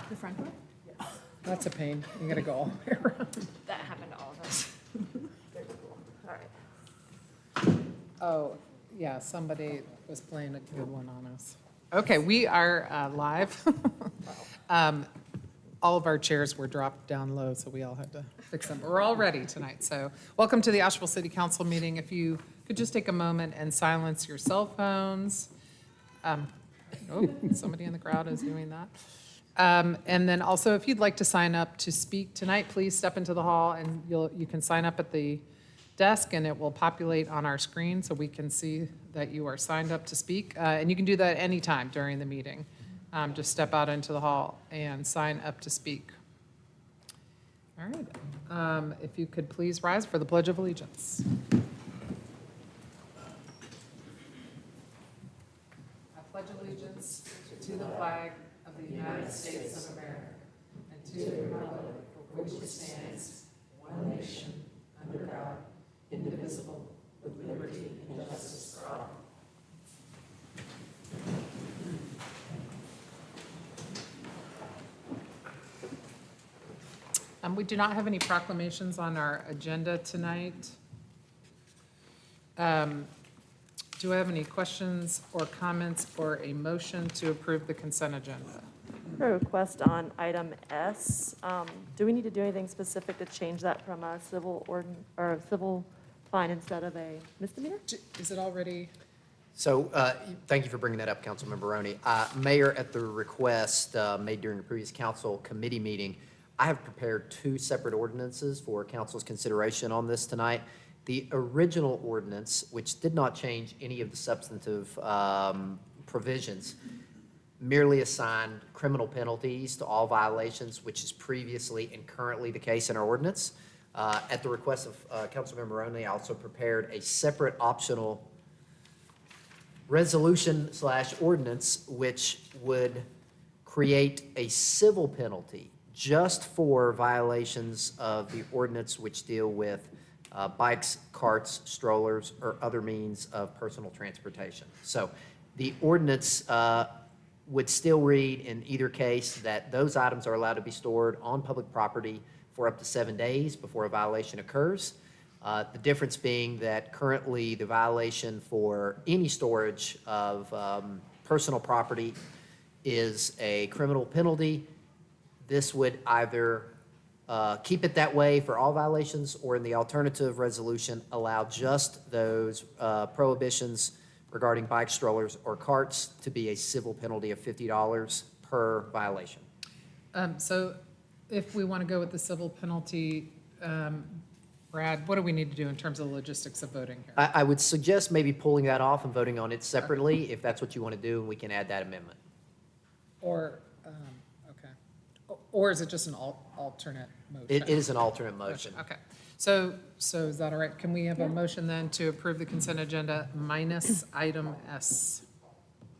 The front door? That's a pain. You gotta go all the way around. That happened to all of us. Very cool. All right. Oh, yeah, somebody was playing a good one on us. Okay, we are live. All of our chairs were dropped down low, so we all had to fix them. We're all ready tonight, so welcome to the Asheville City Council meeting. If you could just take a moment and silence your cell phones. Oh, somebody in the crowd is doing that. And then also, if you'd like to sign up to speak tonight, please step into the hall and you can sign up at the desk and it will populate on our screen so we can see that you are signed up to speak. And you can do that anytime during the meeting. Just step out into the hall and sign up to speak. All right. If you could please rise for the Pledge of Allegiance. I pledge allegiance to the flag of the United States of America and to the republic for which it stands, one nation, under God, indivisible, with liberty and justice for all. We do not have any proclamations on our agenda tonight. Do I have any questions or comments or a motion to approve the consent agenda? A request on item S. Do we need to do anything specific to change that from a civil or a civil fine instead of a misdemeanor? Is it already? So, thank you for bringing that up, Councilmember Roney. Mayor, at the request made during a previous council committee meeting, I have prepared two separate ordinances for council's consideration on this tonight. The original ordinance, which did not change any of the substantive provisions, merely assigned criminal penalties to all violations, which is previously and currently the case in our ordinance. At the request of Councilmember Roney, I also prepared a separate optional resolution/ordinance, which would create a civil penalty just for violations of the ordinance which deal with bikes, carts, strollers, or other means of personal transportation. So the ordinance would still read in either case that those items are allowed to be stored on public property for up to 7 days before a violation occurs. The difference being that currently the violation for any storage of personal property is a criminal penalty. This would either keep it that way for all violations, or in the alternative resolution, allow just those prohibitions regarding bike, strollers, or carts to be a civil penalty of $50 per violation. So if we want to go with the civil penalty, Brad, what do we need to do in terms of the logistics of voting here? I would suggest maybe pulling that off and voting on it separately, if that's what you want to do, and we can add that amendment. Or, okay. Or is it just an alternate motion? It is an alternate motion. Okay. So is that all right? Can we have a motion then to approve the consent agenda minus item S?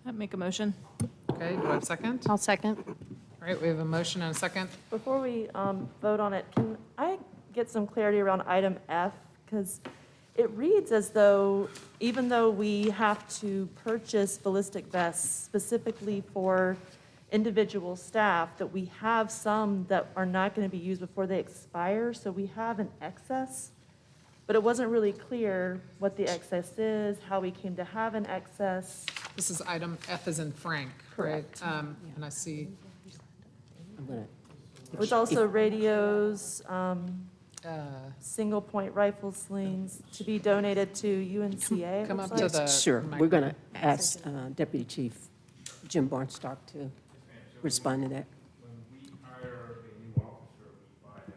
I'd make a motion. Okay, do I have a second? I'll second. All right, we have a motion and a second. Before we vote on it, can I get some clarity around item F? Because it reads as though, even though we have to purchase ballistic vests specifically for individual staff, that we have some that are not going to be used before they expire, so we have an excess. But it wasn't really clear what the excess is, how we came to have an excess. This is item F as in Frank, right? Correct. And I see, It was also radios, single-point rifle slings to be donated to UNCA. come it up looks to like. the. Sure, mic. we're going to ask Deputy Chief Jim Barnstock to respond to that. When we hire a new officer, we buy them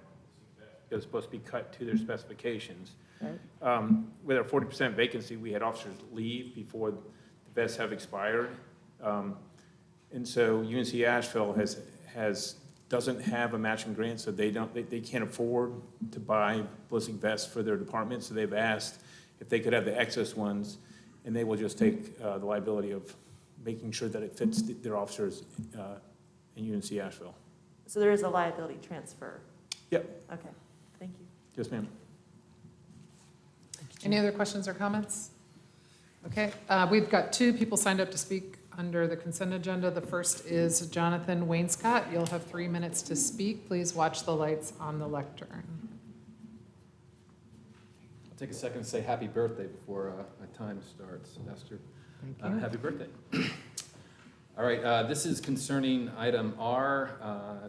a vest because it's supposed to be cut to their specifications. With our 40% vacancy, we had officers leave before the vests have expired. And so UNC Asheville doesn't have a matching grant, so they can't afford to buy ballistic vests for their department. So they've asked if they could have the excess ones, and they will just take the liability of making sure that it fits their officers in UNC Asheville. So there is a liability transfer. Yep, Okay, thank you. yes, ma'am. Any other questions or comments? Okay, we've got two people signed up to speak under the consent agenda. The first is Jonathan Wainscott. You'll have 3 minutes to speak. Please watch the lights on the lectern. I'll take a second to say happy birthday before our time starts, Esther. Thank you. Happy birthday. All right, this is concerning item R,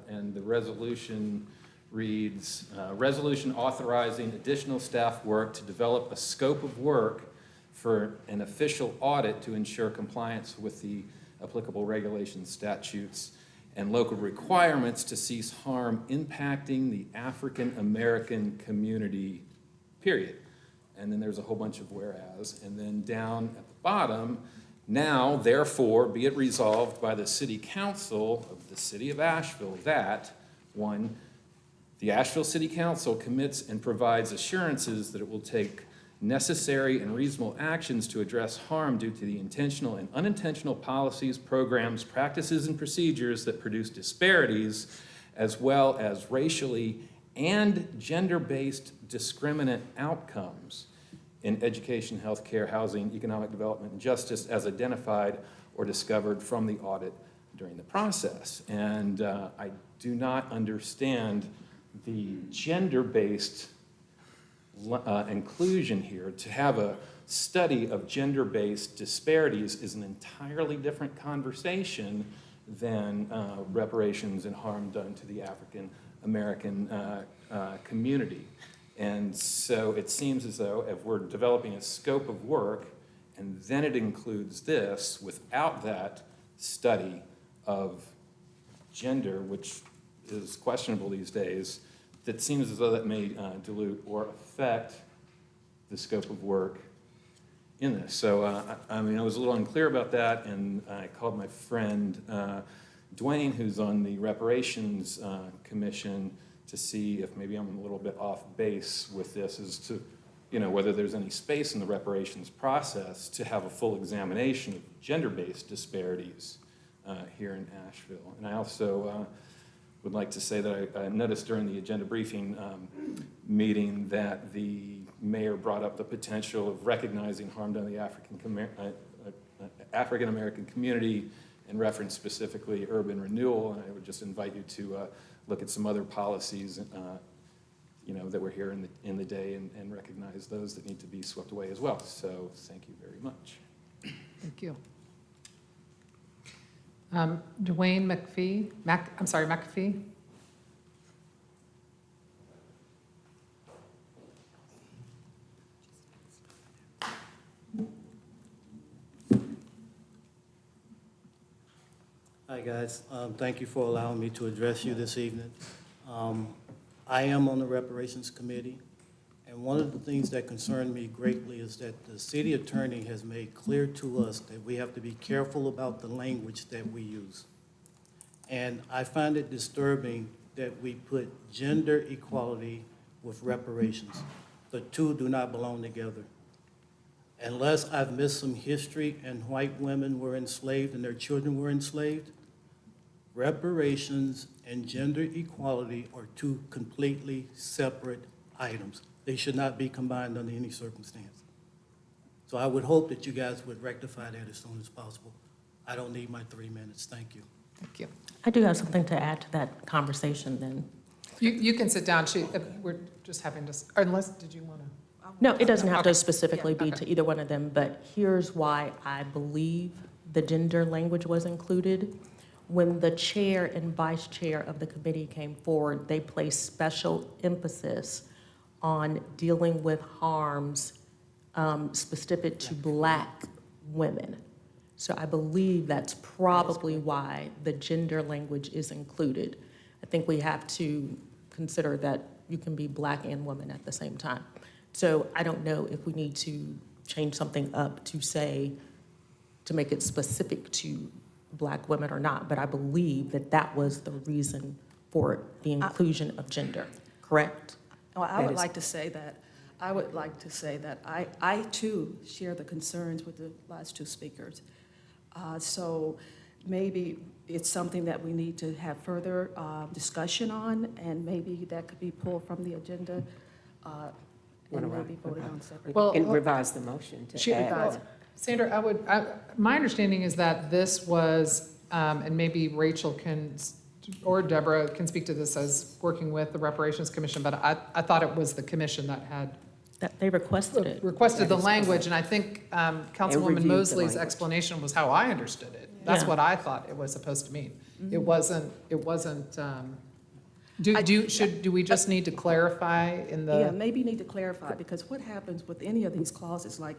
and the resolution reads, resolution authorizing additional staff work to develop a scope of work for an official audit to ensure compliance with the applicable regulations, statutes, and local requirements to cease harm impacting the African American community, period. And then there's a whole bunch of whereas. And then down at the bottom, now, therefore, be it resolved by the City Council of the City of Asheville that, one, the Asheville City Council commits and provides assurances that it will take necessary and reasonable actions to address harm due to the intentional and unintentional policies, programs, practices, and procedures that produce disparities, as well as racially and gender-based discriminant outcomes in education, healthcare, housing, economic development, and justice as identified or discovered from the audit during the process. And I do not understand the gender-based inclusion here. To have a study of gender-based disparities is an entirely different conversation than reparations and harm done to the African American community. And so it seems as though if we're developing a scope of work and then it includes this without that study of gender, which is questionable these days, that seems as though that may dilute or affect the scope of work in this. So, I mean, I was a little unclear about that, and I called my friend Dwayne, who's on the Reparations Commission, to see if maybe I'm a little bit off base with this as to, you know, whether there's any space in the reparations process to have a full examination of gender-based disparities here in Asheville. And I also would like to say that I noticed during the agenda briefing meeting that the mayor brought up the potential of recognizing harm done to the African American community and referenced specifically urban renewal. And I would just invite you to look at some other policies, you know, that were here in the day and recognize those that need to be swept away as well. So thank you very much. Thank you. Dwayne McPhee. Hi, guys. Thank you for allowing me to address you this evening. I am on the Reparations Committee, and one of the things that concern me greatly is that the city attorney has made clear to us that we have to be careful about the language that we use. And I find it disturbing that we put gender equality with reparations. The two do not belong together. Unless I've missed some history and white women were enslaved and their children were enslaved, reparations and gender equality are two completely separate items. They should not be combined under any circumstance. So I would hope that you guys would rectify that as soon as possible. I don't need my 3 minutes. Thank you. Thank you. I do have something to add to that conversation then. You can sit down. We're just having to, unless, did you want to? No, it doesn't have Okay. to specifically be Yeah, to either one of them, but here's why I believe the gender language was included. When the chair and vice chair of the committee came forward, they placed special emphasis on dealing with harms specific to Black women. So I believe that's probably why the gender language is included. I think we have to consider that you can be Black and woman at the same time. So I don't know if we need to change something up to say, to make it specific to Black women or not, but I believe that that was the reason for the inclusion of gender, correct? Well, I That would is- like to say that, I too share the concerns with the last two speakers. So maybe it's something that we need to have further discussion on, and maybe that could be pulled from the agenda and maybe voted on separately. Well, And revise the motion to She add. revised. Sandra, my understanding is that this was, and maybe Rachel can, or Deborah can speak to this as working with the Reparations Commission, but I thought it was the commission that had That they requested it. requested the language, and I think Councilwoman reviewed the Mosley's language. explanation was how I understood it. That's Yeah. what I thought it was supposed to mean. It wasn't, do we just need to clarify in Yeah, the, maybe you need to clarify, because what happens with any of these clauses, like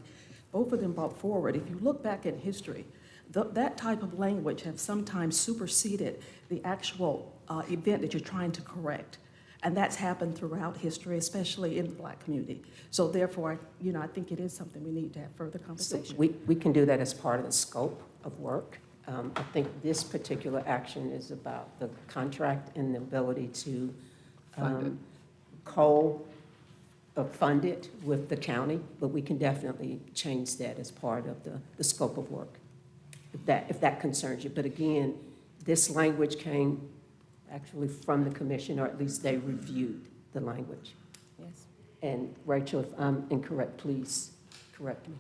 both of them brought forward, if you look back in history, that type of language have sometimes superseded the actual event that you're trying to correct. And that's happened throughout history, especially in the Black community. So therefore, I think it is something we need to have further So conversation. we can do that as part of the scope of work. I think this particular action is about the contract and the ability to fund it with the county, but we can definitely change that as part of the scope of work, if that concerns you. But again, this language came actually from the commission, or at least they reviewed the language. Yes. And Rachel, if I'm incorrect, please correct me.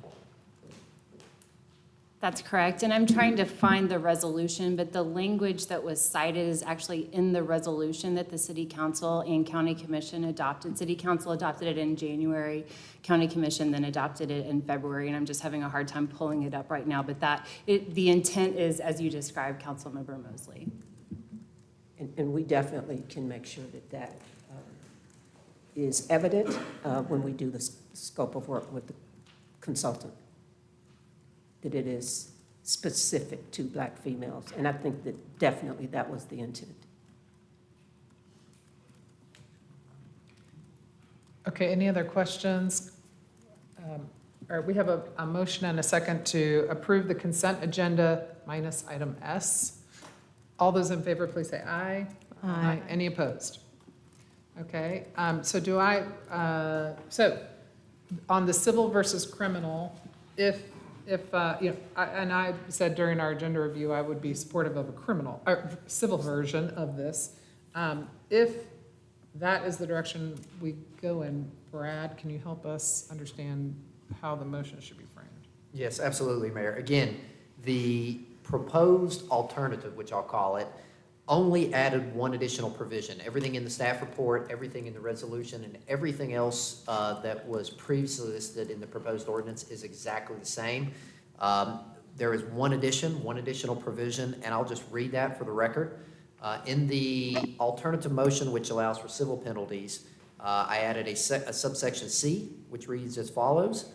That's correct, and I'm trying to find the resolution, but the language that was cited is actually in the resolution that the city council and county commission adopted. City council adopted it in January, county commission then adopted it in February, and I'm just having a hard time pulling it up right now, but the intent is, as you described, Councilmember Mosley. And we definitely can make sure that is evident when we do the scope of work with the consultant, that it is specific to Black females. And I think that definitely that was the intent. okay, any other questions? All right, we have a motion and a second to approve the consent agenda minus item S. All those in favor, please say aye. Aye. Any opposed? Okay, so on the civil versus criminal, and I said during our agenda review, I would be supportive of a criminal, or civil version of this. If that is the direction we go in, Brad, can you help us understand how the motion should be framed? Yes, absolutely, Mayor. Again, the proposed alternative, which I'll call it, only added one additional provision. Everything in the staff report, everything in the resolution, and everything else that was previously listed in the proposed ordinance is exactly the same. There is one additional provision, and I'll just read that for the record. In the alternative motion, which allows for civil penalties, I added a subsection C, which reads as follows.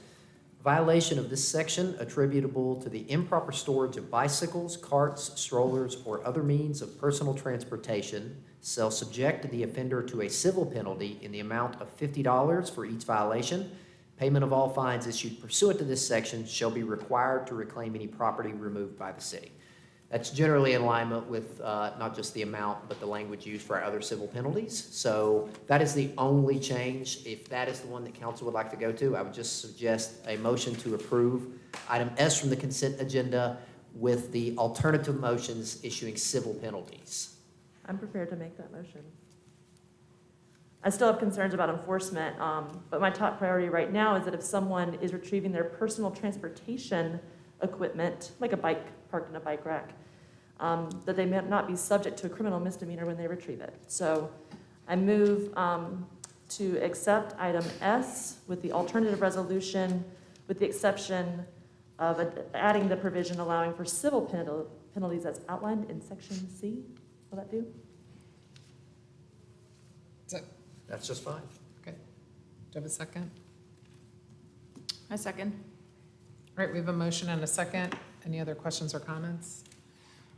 Violation of this section attributable to the improper storage of bicycles, carts, strollers, or other means of personal transportation shall subject the offender to a civil penalty in the amount of $50 for each violation. Payment of all fines issued pursuant to this section shall be required to reclaim any property removed by the city. That's generally in alignment with not just the amount, but the language used for our other civil penalties. So that is the only change. If that is the one that council would like to go to, I would just suggest a motion to approve item S from the consent agenda with the alternative motions issuing civil penalties. I'm prepared to make that motion. I still have concerns about enforcement, but my top priority right now is that if someone is retrieving their personal transportation equipment, like a bike parked in a bike rack, that they may not be subject to a criminal misdemeanor when they retrieve it. So I move to accept item S with the alternative resolution, with the exception of adding the provision allowing for civil penalties as outlined in section C. Will that do? That's just fine. Okay. Do you have a second? A second. All right, we have a motion and a second. Any other questions or comments?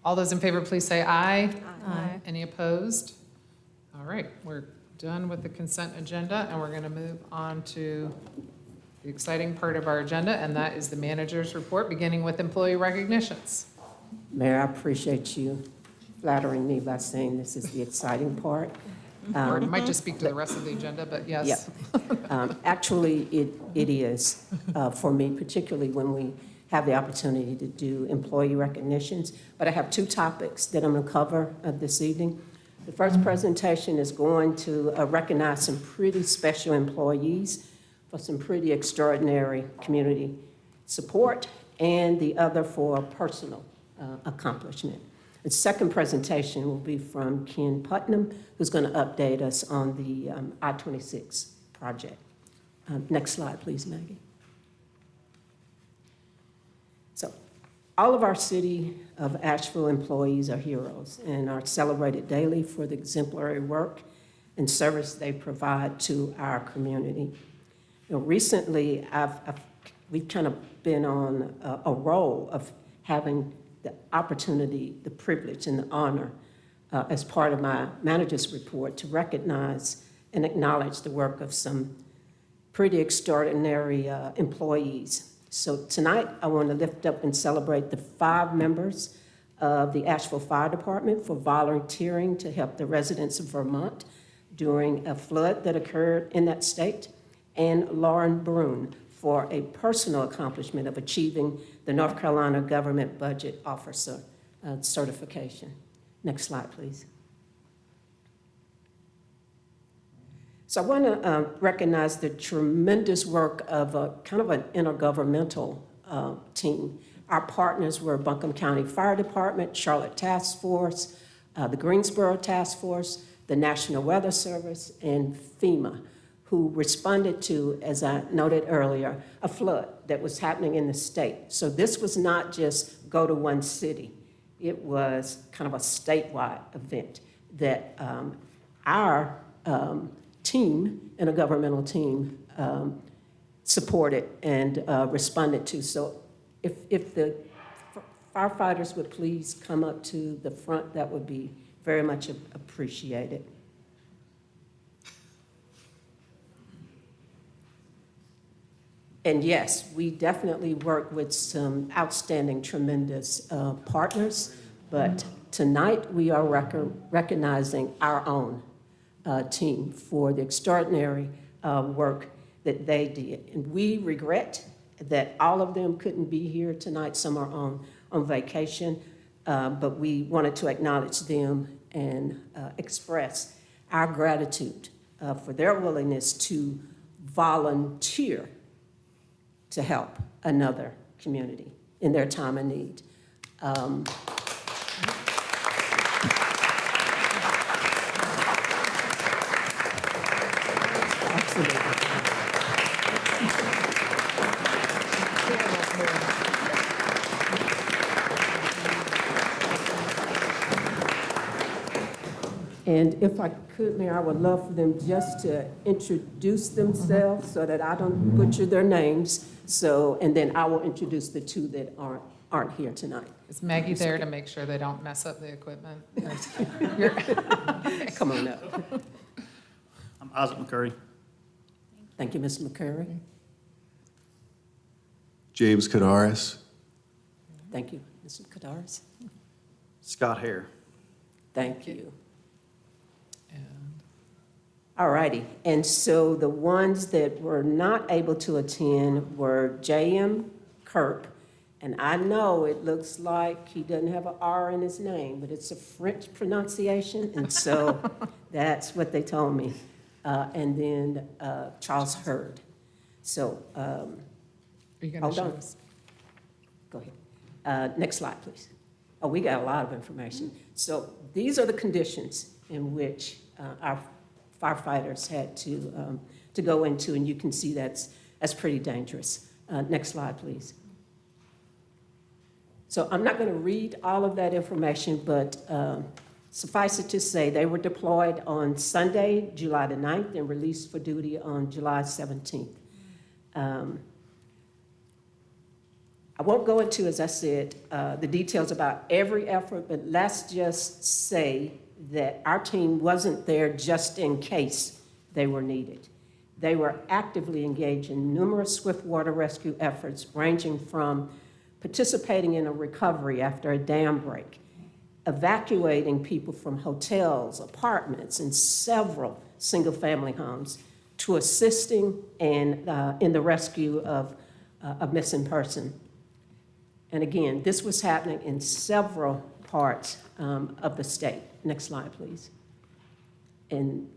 All those in favor, please say aye. Aye. Any opposed? All right, we're done with the consent agenda, and we're going to move on to the exciting part of our agenda, and that is the manager's report, beginning with employee recognitions. Mayor, I appreciate you flattering me by saying this is the exciting part. Or it might just speak to the rest of the agenda, but yes. Actually, it is for me, particularly when we have the opportunity to do employee recognitions. But I have two topics that I'm going to cover this evening. The first presentation is going to recognize some pretty special employees for some pretty extraordinary community support and the other for personal accomplishment. The second presentation will be from Ken Putnam, who's going to update us on the I-26 project. Next slide, please, Maggie. So all of our City of Asheville employees are heroes and are celebrated daily for the exemplary work and service they provide to our community. You know, recently, we've kind of been on a roll of having the opportunity, the privilege, and the honor as part of my manager's report to recognize and acknowledge the work of some pretty extraordinary employees. So tonight, I want to lift up and celebrate the 5 members of the Asheville Fire Department for volunteering to help the residents of Vermont during a flood that occurred in that state, and Lauren Brune for a personal accomplishment of achieving the North Carolina Government Budget Officer certification. Next slide, please. So I want to recognize the tremendous work of kind of an intergovernmental team. Our partners were Buncombe County Fire Department, Charlotte Task Force, the Greensboro Task Force, the National Weather Service, and FEMA, who responded to, as I noted earlier, a flood that was happening in the state. So this was not just go to one city. It was kind of a statewide event that our team, intergovernmental team, supported and responded to. So if the firefighters would please come up to the front, that would be very much appreciated. And yes, we definitely work with some outstanding, tremendous partners, but tonight we are recognizing our own team for the extraordinary work that they did. And we regret that all of them couldn't be here tonight. Some are on vacation, but we wanted to acknowledge them and express our gratitude for their willingness to volunteer to help another community in their time of need. And if I could, Mayor, I would love for them just to introduce themselves so that I don't butcher their names. So, and then I will introduce the 2 that aren't here tonight. Is Maggie there to make sure they don't mess up the equipment? Come on up. I'm Isaac McCurry. Thank you, Mr. McCurry. James Kadaris. Thank you, Mr. Kadaris. Scott Hare. Thank you. And All righty, and so the ones that were not able to attend were J.M. Kirk, and I know it looks like he doesn't have an R in his name, but it's a French pronunciation, and so that's what they told me. And then Charles Hurd. So, are you going to hold show on. us? Go ahead. Next slide, please. Oh, we got a lot of information. So these are the conditions in which our firefighters had to go into, and you can see that's pretty dangerous. Next slide, please. So I'm not going to read all of that information, but suffice it to say they were deployed on Sunday, July the 9th, and released for duty on July 17th. I won't go into, as I said, the details about every effort, but let's just say that our team wasn't there just in case they were needed. They were actively engaged in numerous swift water rescue efforts, ranging from participating in a recovery after a dam break, evacuating people from hotels, apartments, and several single-family homes, to assisting in the rescue of a missing person. And again, this was happening in several parts of the state. Next slide, please. And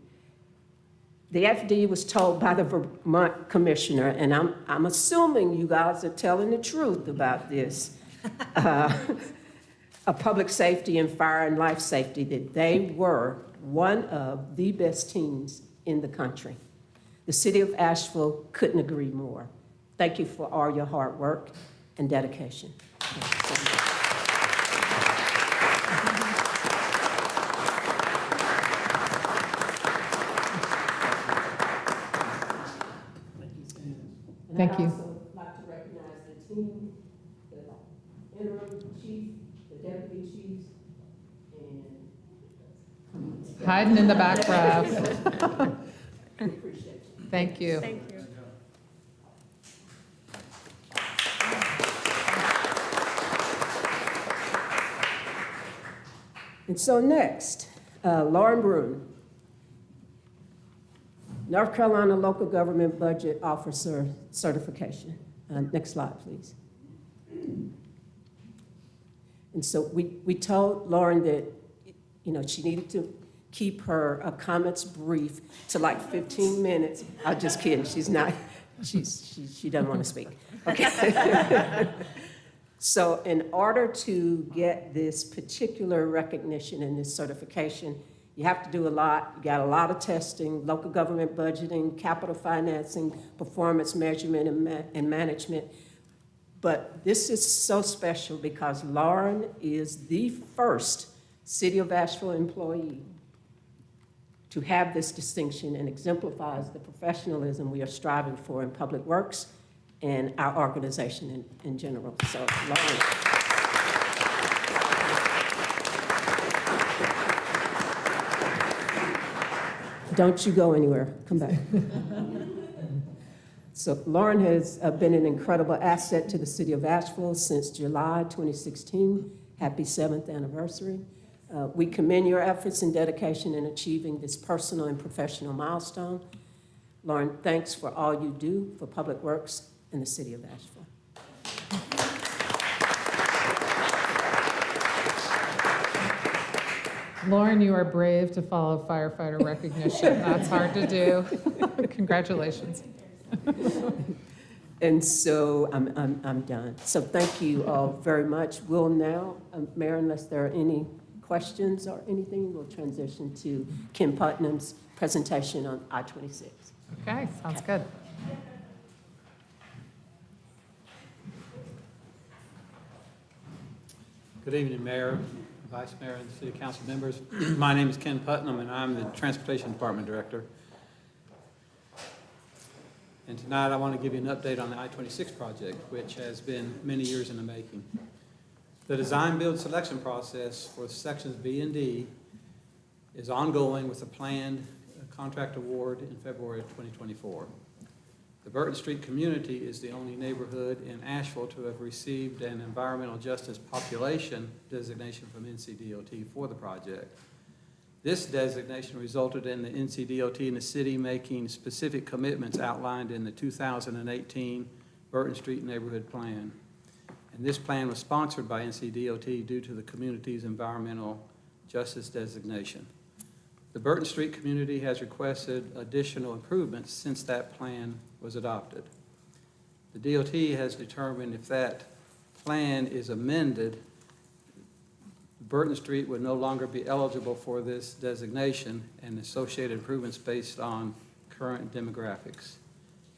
The FD was told by the Vermont commissioner, and I'm assuming you guys are telling the truth about this, of public safety and fire and life safety, that they were one of the best teams in the country. The city of Asheville couldn't agree more. Thank you for all your hard work and dedication. Thank you. I'd also like to recognize the team, the interim chief, the deputy chiefs, and Hiding in the back row. we appreciate you. Thank you. Thank you. And so next, Lauren Bruin, North Carolina Local Government Budget Officer Certification. Next slide, please. And so we told Lauren that, you know, she needed to keep her comments brief to like 15 minutes. I'm just kidding, she's not, she doesn't want to speak. Okay. So in order to get this particular recognition and this certification, you have to do a lot. You got a lot of testing, local government budgeting, capital financing, performance measurement and management. But this is so special because Lauren is the first City of Asheville employee to have this distinction and exemplifies the professionalism we are striving for in public works and our organization in general. So, Lauren. Don't you go anywhere. Come back. So Lauren has been an incredible asset to the city of Asheville since July 2016. Happy 7th anniversary. We commend your efforts and dedication in achieving this personal and professional milestone. Lauren, thanks for all you do for public works in the city of Asheville. Lauren, you are brave to follow firefighter recognition. That's hard to do. Congratulations. And so I'm done. So thank you all very much. We'll now, Mayor, unless there are any questions or anything, we'll transition to Kim Putnam's presentation on I-26. Okay, sounds good. Good evening, Mayor, Vice Mayor, and City Council members. My name is Ken Putnam, and I'm the Transportation Department Director. And tonight, I want to give you an update on the I-26 project, which has been many years in the making. The design-build selection process for sections B and D is ongoing with a planned contract award in February of 2024. The Burton Street community is the only neighborhood in Asheville to have received an environmental justice population designation from NCDOT for the project. This designation resulted in the NCDOT and the city making specific commitments outlined in the 2018 Burton Street Neighborhood Plan. And this plan was sponsored by NCDOT due to the community's environmental justice designation. The Burton Street community has requested additional improvements since that plan was adopted. The DOT has determined if that plan is amended, Burton Street would no longer be eligible for this designation and associated improvements based on current demographics.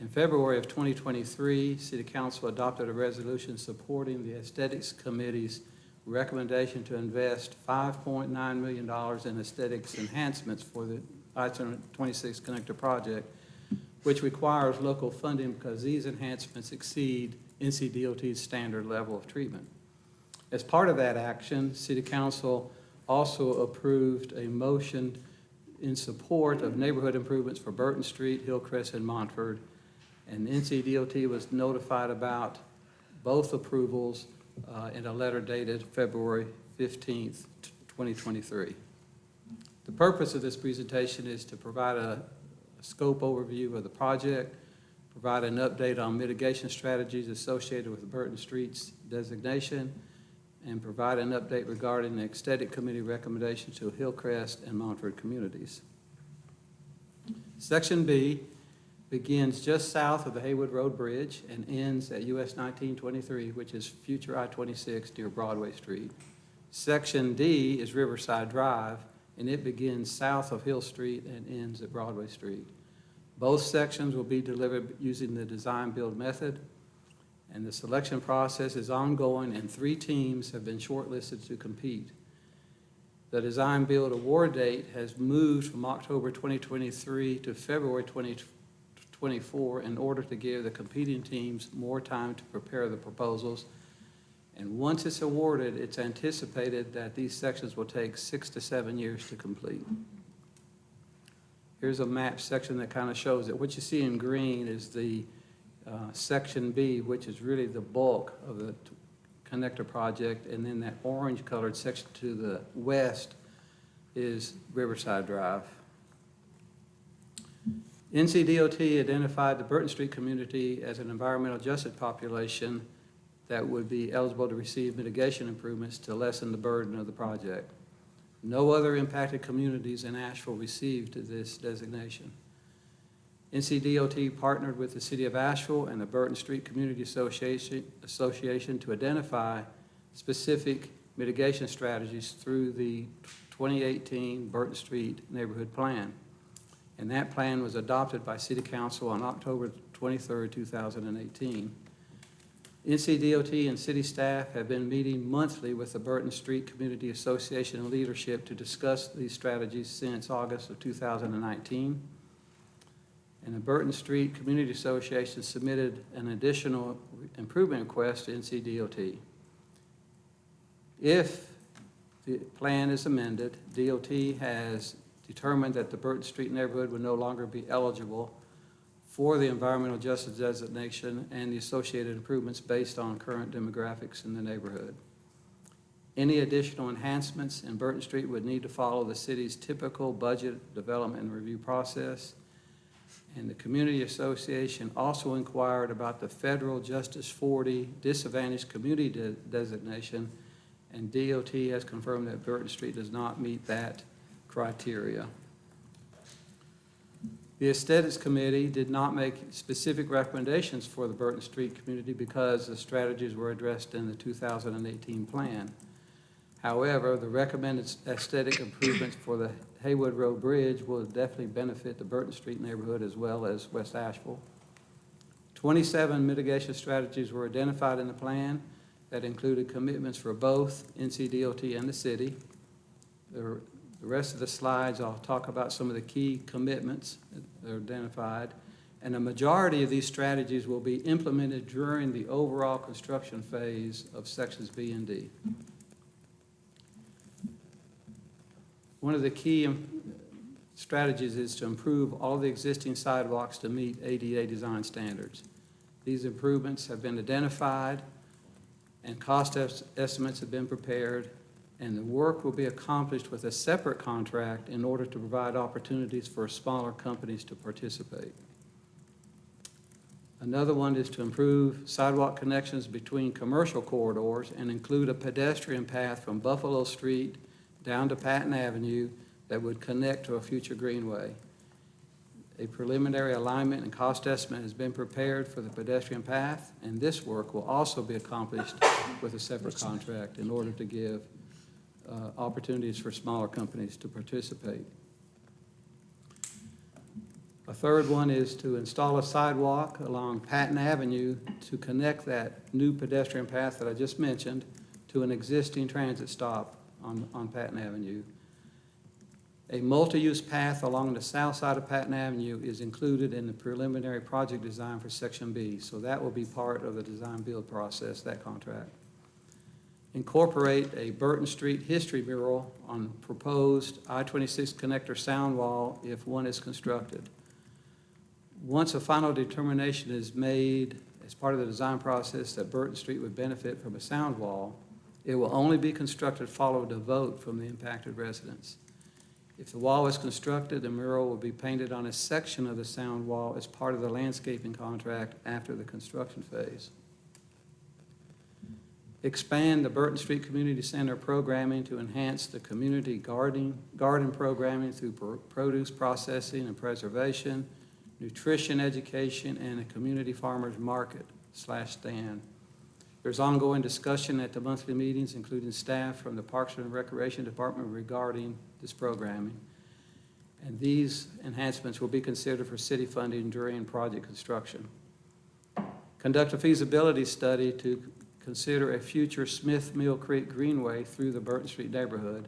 In February of 2023, City Council adopted a resolution supporting the Aesthetics Committee's recommendation to invest $5.9 million in aesthetics enhancements for the I-26 connector project, which requires local funding because these enhancements exceed NCDOT's standard level of treatment. As part of that action, City Council also approved a motion in support of neighborhood improvements for Burton Street, Hillcrest, and Montford, and NCDOT was notified about both approvals in a letter dated February 15th, 2023. The purpose of this presentation is to provide a scope overview of the project, provide an update on mitigation strategies associated with Burton Street's designation, and provide an update regarding the Aesthetic Committee recommendations to Hillcrest and Montford communities. Section B begins just south of the Haywood Road Bridge and ends at US 1923, which is future I-26 near Broadway Street. Section D is Riverside Drive, and it begins south of Hill Street and ends at Broadway Street. Both sections will be delivered using the design-build method, and the selection process is ongoing, and 3 teams have been shortlisted to compete. The design-build award date has moved from October 2023 to February 2024 in order to give the competing teams more time to prepare the proposals. And once it's awarded, it's anticipated that these sections will take 6 to 7 years to complete. Here's a map section that kind of shows it. What you see in green is the Section B, which is really the bulk of the connector project, and then that orange-colored section to the west is Riverside Drive. NCDOT identified the Burton Street community as an environmental justice population that would be eligible to receive mitigation improvements to lessen the burden of the project. No other impacted communities in Asheville received this designation. NCDOT partnered with the City of Asheville and the Burton Street Community Association to identify specific mitigation strategies through the 2018 Burton Street Neighborhood Plan. And that plan was adopted by City Council on October 23, 2018. NCDOT and city staff have been meeting monthly with the Burton Street Community Association leadership to discuss these strategies since August of 2019. And the Burton Street Community Association submitted an additional improvement request to NCDOT. If the plan is amended, DOT has determined that the Burton Street neighborhood would no longer be eligible for the environmental justice designation and the associated improvements based on current demographics in the neighborhood. Any additional enhancements in Burton Street would need to follow the city's typical budget development and review process. And the Community Association also inquired about the Federal Justice 40 Disadvantaged Community designation, and DOT has confirmed that Burton Street does not meet that criteria. The Aesthetics Committee did not make specific recommendations for the Burton Street community because the strategies were addressed in the 2018 plan. However, the recommended aesthetic improvements for the Haywood Road Bridge will definitely benefit the Burton Street neighborhood as well as West Asheville. 27 mitigation strategies were identified in the plan that included commitments for both NCDOT and the city. The rest of the slides, I'll talk about some of the key commitments that are identified. And a majority of these strategies will be implemented during the overall construction phase of sections B and D. One of the key strategies is to improve all the existing sidewalks to meet ADA design standards. These improvements have been identified and cost estimates have been prepared, and the work will be accomplished with a separate contract in order to provide opportunities for smaller companies to participate. Another one is to improve sidewalk connections between commercial corridors and include a pedestrian path from Buffalo Street down to Patton Avenue that would connect to a future greenway. A preliminary alignment and cost estimate has been prepared for the pedestrian path, and this work will also be accomplished with a separate contract in order to give opportunities for smaller companies to participate. A third one is to install a sidewalk along Patton Avenue to connect that new pedestrian path that I just mentioned to an existing transit stop on Patton Avenue. A multi-use path along the south side of Patton Avenue is included in the preliminary project design for Section B, so that will be part of the design-build process, that contract. Incorporate a Burton Street history mural on proposed I-26 connector sound wall if one is constructed. Once a final determination is made as part of the design process that Burton Street would benefit from a sound wall, it will only be constructed following a vote from the impacted residents. If the wall is constructed, the mural will be painted on a section of the sound wall as part of the landscaping contract after the construction phase. expand the Burton Street Community Center programming to enhance the community garden programming through produce processing and preservation, nutrition education, and a community farmers market /stand. There's ongoing discussion at the monthly meetings, including staff from the Parks and Recreation Department regarding this programming. And these enhancements will be considered for city funding during project construction. Conduct a feasibility study to consider a future Smith Mill Creek Greenway through the Burton Street neighborhood.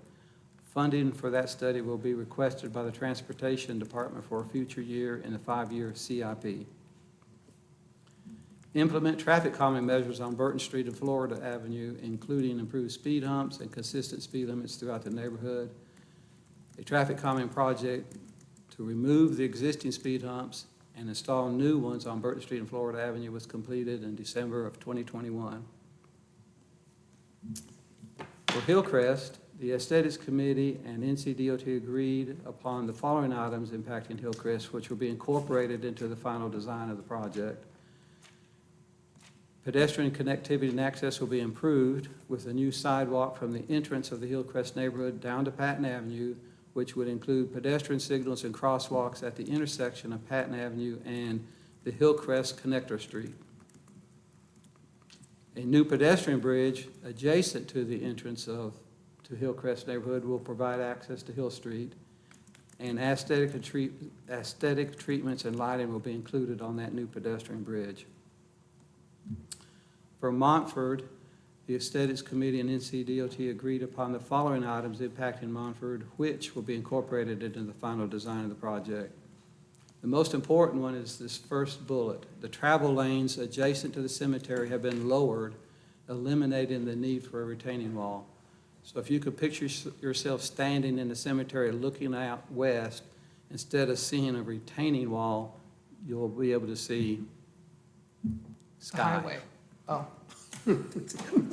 Funding for that study will be requested by the Transportation Department for a future year in the 5-year CIP. Implement traffic calming measures on Burton Street and Florida Avenue, including improved speed humps and consistent speed limits throughout the neighborhood. A traffic calming project to remove the existing speed humps and install new ones on Burton Street and Florida Avenue was completed in December of 2021. For Hillcrest, the Aesthetics Committee and NCDOT agreed upon the following items impacting Hillcrest, which will be incorporated into the final design of the project. Pedestrian connectivity and access will be improved with a new sidewalk from the entrance of the Hillcrest neighborhood down to Patton Avenue, which would include pedestrian signals and crosswalks at the intersection of Patton Avenue and the Hillcrest Connector Street. A new pedestrian bridge adjacent to the entrance to Hillcrest neighborhood will provide access to Hill Street, and aesthetic treatments and lighting will be included on that new pedestrian bridge. For Montford, the Aesthetics Committee and NCDOT agreed upon the following items impacting Montford, which will be incorporated into the final design of the project. The most important one is this first bullet. The travel lanes adjacent to the cemetery have been lowered, eliminating the need for a retaining wall. So if you could picture yourself standing in the cemetery looking out west, instead of seeing a retaining wall, you'll be able to see The sky. highway. Oh,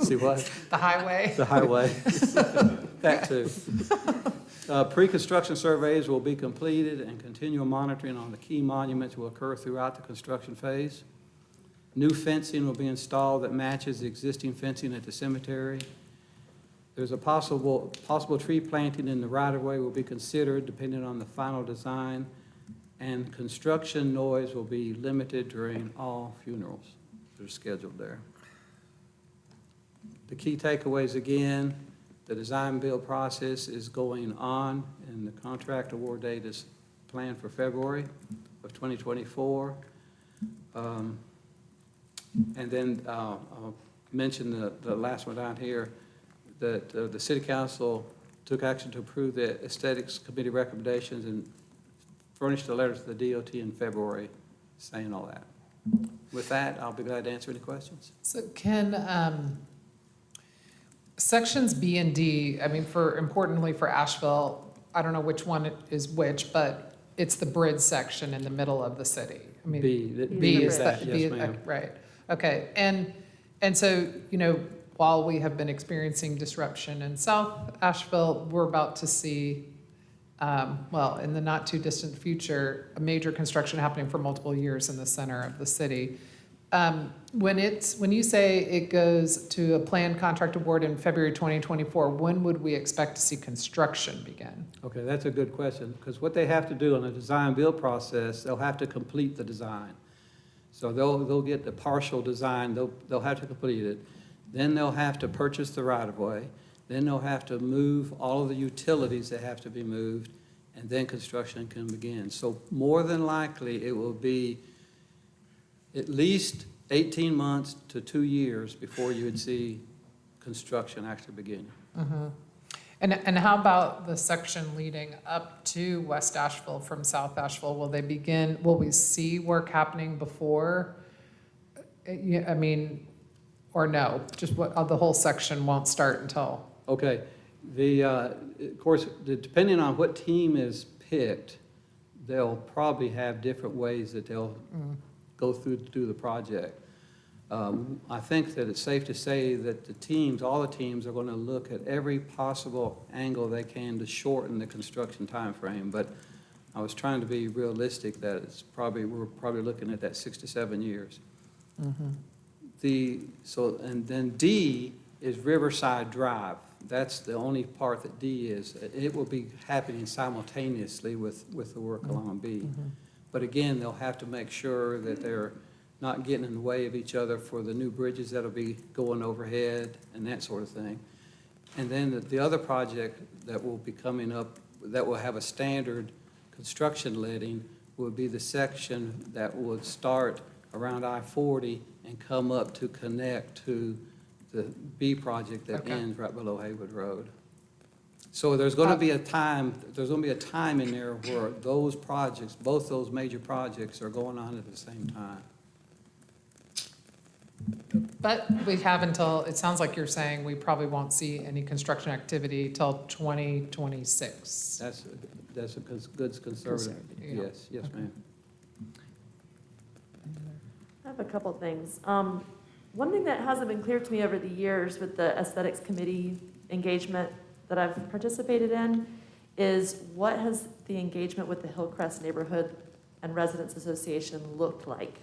See what? the highway. The highway. That too. Pre-construction surveys will be completed and continual monitoring on the key monuments will occur throughout the construction phase. New fencing will be installed that matches the existing fencing at the cemetery. There's a possible tree planting in the right-of-way will be considered depending on the final design, and construction noise will be limited during all funerals that are scheduled there. The key takeaways again, the design build process is going on and the contract award date is planned for February of 2024. And then I'll mention the last one down here, that the City Council took action to approve the Aesthetics Committee recommendations and furnished a letter to the DOT in February saying all that. With that, I'll be glad to answer any questions. So can, sections B and D, I mean, importantly for Asheville, I don't know which one is which, but it's the bridge section in the middle of the city. I mean, B is that, Yes, ma'am. right, okay. And so, you know, while we have been experiencing disruption in South Asheville, we're about to see, well, in the not too distant future, a major construction happening for multiple years in the center of the city. When you say it goes to a planned contract award in February 2024, when would we expect to see construction begin? Okay, that's a good question, because what they have to do on a design build process, they'll have to complete the design. So they'll get the partial design, they'll have to complete it. Then they'll have to purchase the right-of-way. Then they'll have to move all of the utilities that have to be moved, and then construction can begin. So more than likely, it will be at least 18 months to 2 years before you would see construction actually begin. Mm-hmm. And how about the section leading up to West Asheville from South Asheville? Will we see work happening before? I mean, or no, just the whole section won't start until? Okay, of course, depending on what team is picked, they'll probably have different ways that they'll go through to do the project. I think that it's safe to say that all the teams are going to look at every possible angle they can to shorten the construction time frame. But I was trying to be realistic that we're probably looking at that 6 to 7 years. Mm-hmm. And then D is Riverside Drive. That's the only part that D is. It will be happening simultaneously with the work along B. But again, they'll have to make sure that they're not getting in the way of each other for the new bridges that'll be going overhead and that sort of thing. And then the other project that will be coming up, that will have a standard construction letting, will be the section that would start around I-40 and come up to connect to the B project that Okay. ends right below Haywood Road. So there's going to be a time, in there where those projects, both those major projects are going on at the same time. But we have until, it sounds like you're saying we probably won't see any construction activity till 2026. That's a good conservative, Yeah. yes, ma'am. I have a couple things. One thing that hasn't been clear to me over the years with the aesthetics committee engagement that I've participated in is what has the engagement with the Hillcrest Neighborhood and Residents Association looked like?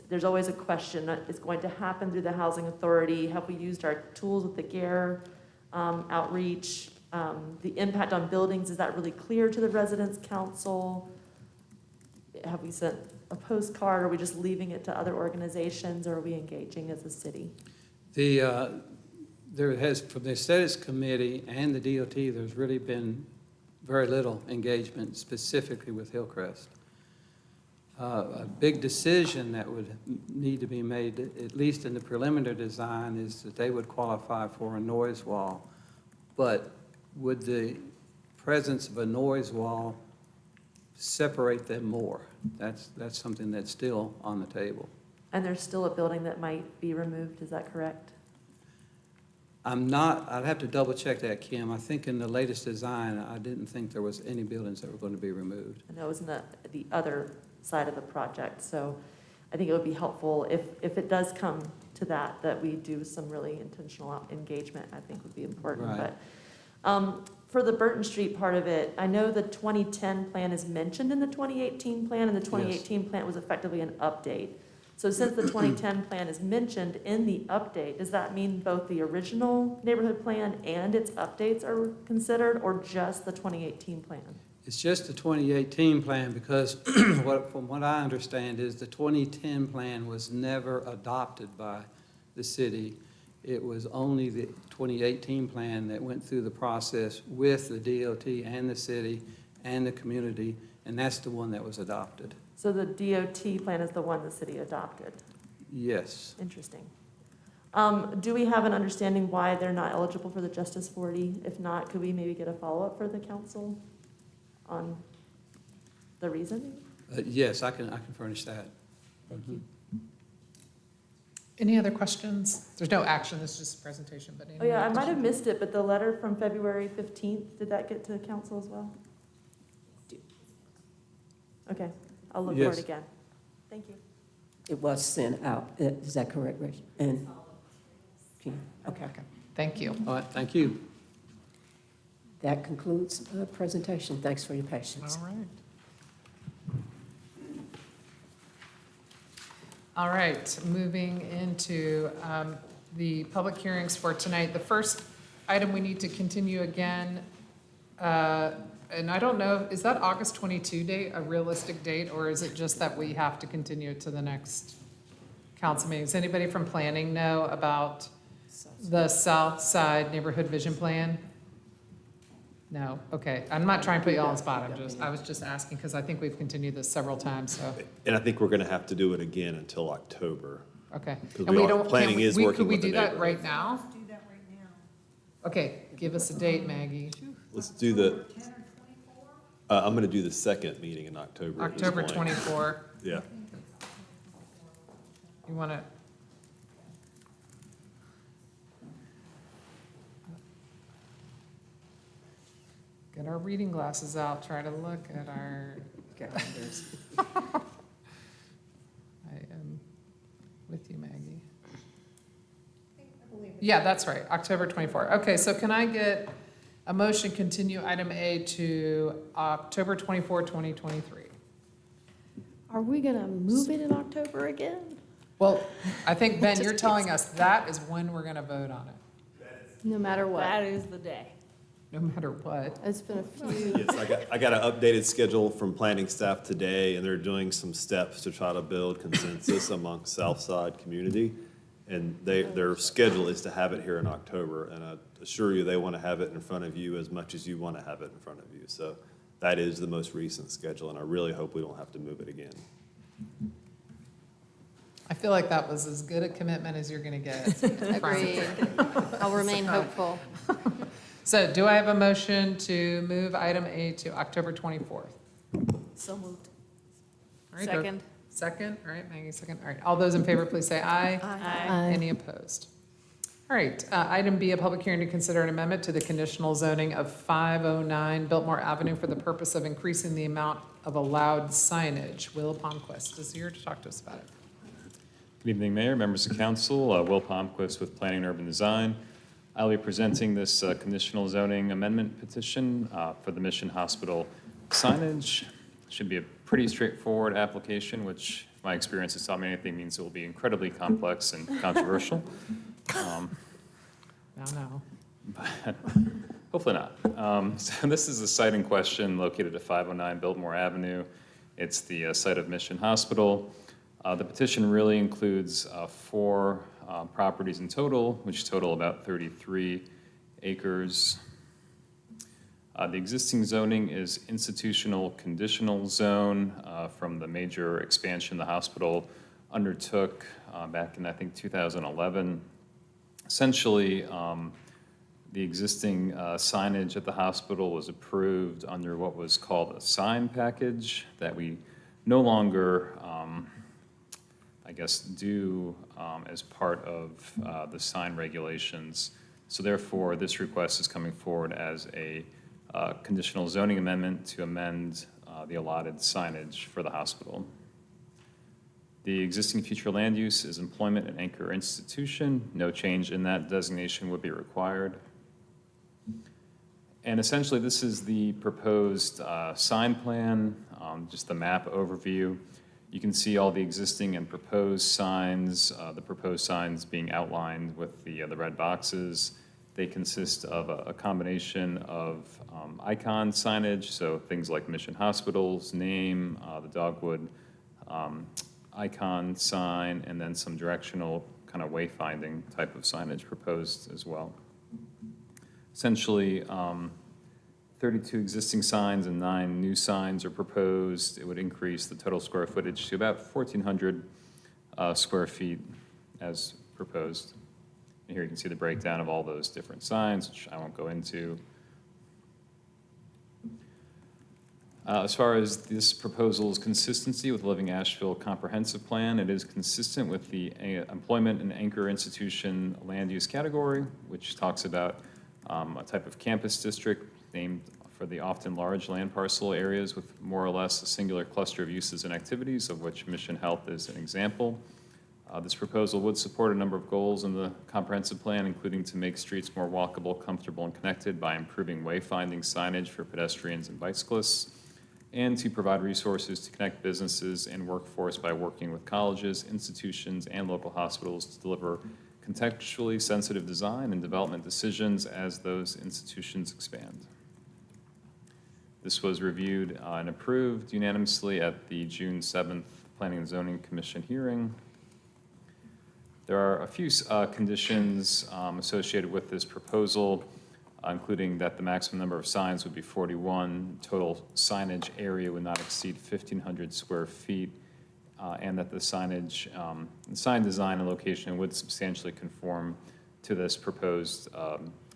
There's always a question, it's going to happen through the Housing Authority. Have we used our tools with the GARE outreach? The impact on buildings, is that really clear to the Residents Council? Have we sent a postcard? Are we just leaving it to other organizations, or are we engaging as a city? There has, from the aesthetics committee and the DOT, there's really been very little engagement specifically with Hillcrest. A big decision that would need to be made, at least in the preliminary design, is that they would qualify for a noise wall. But would the presence of a noise wall separate them more? That's something that's still on the table. And there's still a building that might be removed, is that correct? I'd have to double check that, Kim. I think in the latest design, I didn't think there was any buildings that were going to be removed. I know it was in the other side of the project, so I think it would be helpful if it does come to that we do some really intentional engagement, I think would be important. Right. But for the Burton Street part of it, I know the 2010 plan is mentioned in the 2018 plan, and the 2018 plan was effectively an update. So since the 2010 plan is mentioned in the update, does that mean both the original neighborhood plan and its updates are considered, or just the 2018 plan? It's just the 2018 plan because from what I understand is the 2010 plan was never adopted by the city. It was only the 2018 plan that went through the process with the DOT and the city and the community, and that's the one that was adopted. So the DOT plan is the one the city adopted? Yes. Interesting. Do we have an understanding why they're not eligible for the Justice 40? If not, could we maybe get a follow-up for the council on the reasoning? Yes, I can furnish that. Any other questions? There's no action, this is just a presentation, but any Oh, yeah, I other might have questions? missed it, but the letter from February 15th, did that get to the council as well? Okay, I'll look for Yes. it again. Thank you. It was sent out, is that correct, Rachel? And, okay. Thank you. All right, thank you. That concludes the presentation. Thanks for your patience. All right. All right, moving into the public hearings for tonight. The first item we need to continue again, and I don't know, is that August 22 date a realistic date, or is it just that we have to continue it to the next council meeting? Does anybody from planning know about the South Side Neighborhood Vision Plan? No, okay. I'm not trying to put you all on the spot. I was just asking because I think we've continued this several times, so, And I think we're going to have to do it again until October. okay. Because And we we are- don't, planning is working could we with the do that neighborhood. right now? Do that right now. Okay, give us a date, Maggie. Let's do the, I'm going to do the second meeting in October at this October point. 24. Yeah. You want to? Get our reading glasses out, try to look at our calendars. I am with you, Maggie. Yeah, that's right, October 24. Okay, so can I get a motion, continue item A to October 24, 2023? Are we gonna move it in October again? Well, I think, Ben, you're telling us that is when we're going to vote on it, No matter what. That is the day. no matter what. It's been a few, Yes, I got an updated schedule from planning staff today, and they're doing some steps to try to build consensus among Southside community. And their schedule is to have it here in October, and I assure you, they want to have it in front of you as much as you want to have it in front of you. So that is the most recent schedule, and I really hope we don't have to move it again. I feel like that was as good a commitment as you're going to get. Agreed. I'll remain hopeful. So do I have a motion to move item A to October 24th? So moved. All right, Second. Second, all right, Maggie, second. All right, all those in favor, please say aye. Aye. Any opposed? All right, item B, a public hearing to consider an amendment to the conditional zoning of 509 Biltmore Avenue for the purpose of increasing the amount of allowed signage. Will Palmquist is here to talk to us about it. Good evening, Mayor, members of council. Will Palmquist with Planning and Urban Design. I'll be presenting this conditional zoning amendment petition for the Mission Hospital signage. Should be a pretty straightforward application, which my experience has taught me anything means it will be incredibly complex and controversial. No. But hopefully not. So this is the site in question located at 509 Biltmore Avenue. It's the site of Mission Hospital. The petition really includes 4 properties in total, which total about 33 acres. The existing zoning is institutional conditional zone from the major expansion the hospital undertook back in, I think, 2011. Essentially, the existing signage at the hospital was approved under what was called a sign package that we no longer I guess, do as part of the sign regulations. So therefore, this request is coming forward as a conditional zoning amendment to amend the allotted signage for the hospital. The existing future land use is employment and anchor institution. No change in that designation would be required. And essentially, this is the proposed sign plan, just the map overview. You can see all the existing and proposed signs, the proposed signs being outlined with the red boxes. They consist of a combination of icon signage, so things like Mission Hospital's name, the Dogwood icon sign, and then some directional kind of wayfinding type of signage proposed as well. Essentially, 32 existing signs and 9 new signs are proposed. It would increase the total square footage to about 1,400 square feet as proposed. And here you can see the breakdown of all those different signs, which I won't go into. As far as this proposal's consistency with Living Asheville Comprehensive Plan, it is consistent with the employment and anchor institution land use category, which talks about a type of campus district named for the often large land parcel areas with more or less a singular cluster of uses and activities, of which Mission Health is an example. This proposal would support a number of goals in the comprehensive plan, including to make streets more walkable, comfortable, and connected by improving wayfinding signage for pedestrians and bicyclists, and to provide resources to connect businesses and workforce by working with colleges, institutions, and local hospitals to deliver contextually sensitive design and development decisions as those institutions expand. This was reviewed and approved unanimously at the June 7th Planning and Zoning Commission hearing. There are a few conditions associated with this proposal, including that the maximum number of signs would be 41, total signage area would not exceed 1,500 square feet, and that the signage, sign design and location would substantially conform to this proposed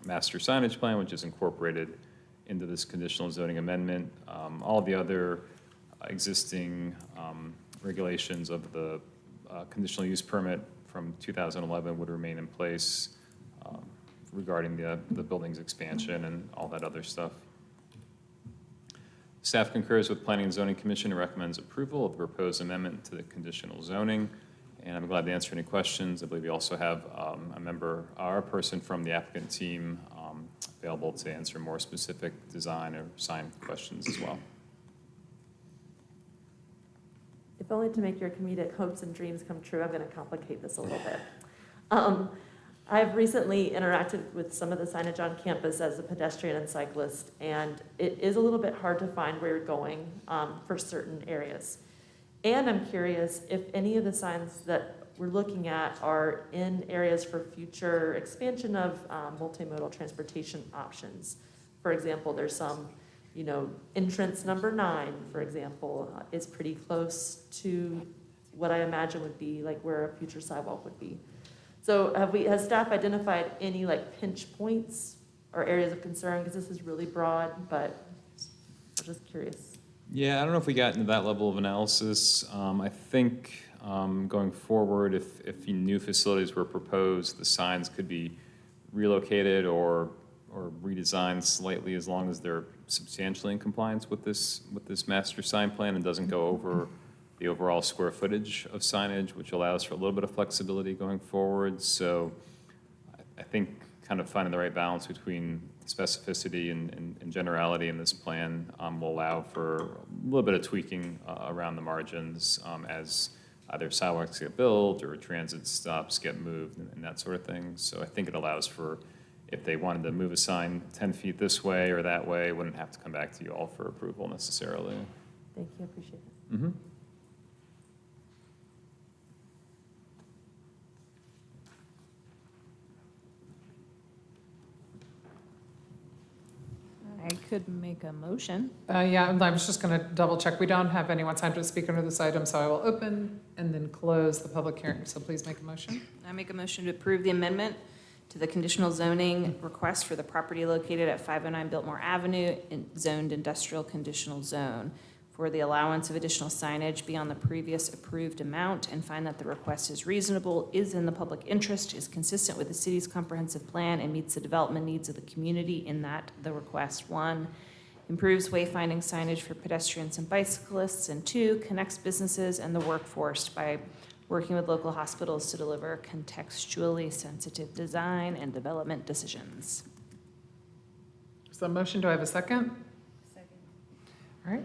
master signage plan, which is incorporated into this conditional zoning amendment. All the other existing regulations of the conditional use permit from 2011 would remain in place regarding the building's expansion and all that other stuff. Staff concurs with Planning and Zoning Commission and recommends approval of the proposed amendment to the conditional zoning. And I'm glad to answer any questions. I believe we also have a member, our person from the applicant team available to answer more specific design or sign questions as well. if only to make your comedic hopes and dreams come true, I'm going to complicate this a little bit. I've recently interacted with some of the signage on campus as a pedestrian and cyclist, and it is a little bit hard to find where you're going for certain areas. And I'm curious if any of the signs that we're looking at are in areas for future expansion of multimodal transportation options. For example, there's some, entrance number 9, for example, is pretty close to what I imagine would be like where a future sidewalk would be. So has staff identified any like pinch points or areas of concern? Because this is really broad, but I'm just curious. Yeah, I don't know if we got into that level of analysis. I think going forward, if new facilities were proposed, the signs could be relocated or redesigned slightly as long as they're substantially in compliance with this master sign plan and doesn't go over the overall square footage of signage, which allows for a little bit of flexibility going forward. So I think kind of finding the right balance between specificity and generality in this plan will allow for a little bit of tweaking around the margins as either sidewalks get built or transit stops get moved and that sort of thing. So I think it allows for, if they wanted to move a sign 10 feet this way or that way, wouldn't have to come back to you all for approval necessarily. Thank you, I appreciate it. Mm-hmm. I could make a motion. Yeah, I was just going to double check. We don't have anyone signed to speak under this item, so I will open and then close the public hearing. So please make a motion. I make a motion to approve the amendment to the conditional zoning request for the property located at 509 Biltmore Avenue in zoned industrial conditional zone for the allowance of additional signage beyond the previous approved amount, and find that the request is reasonable, is in the public interest, is consistent with the city's comprehensive plan, and meets the development needs of the community in that the request, 1, improves wayfinding signage for pedestrians and bicyclists, and 2, connects businesses and the workforce by working with local hospitals to deliver contextually sensitive design and development decisions. So motion, do I have a second? Second. All right.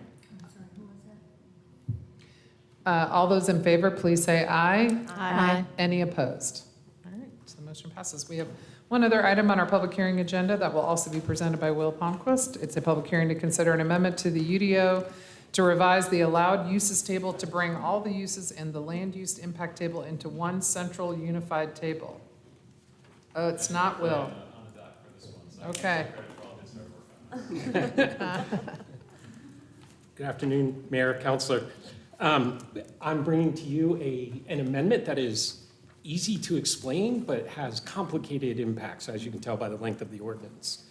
All those in favor, please say aye. Aye. Any opposed? All right, so the motion passes. We have one other item on our public hearing agenda that will also be presented by Will Palmquist. It's a public hearing to consider an amendment to the UDO to revise the allowed uses table to bring all the uses in the land use impact table into one central unified table. Oh, it's not Will. Okay. Good afternoon, Mayor, Councilor. I'm bringing to you an amendment that is easy to explain, but has complicated impacts, as you can tell by the length of the ordinance.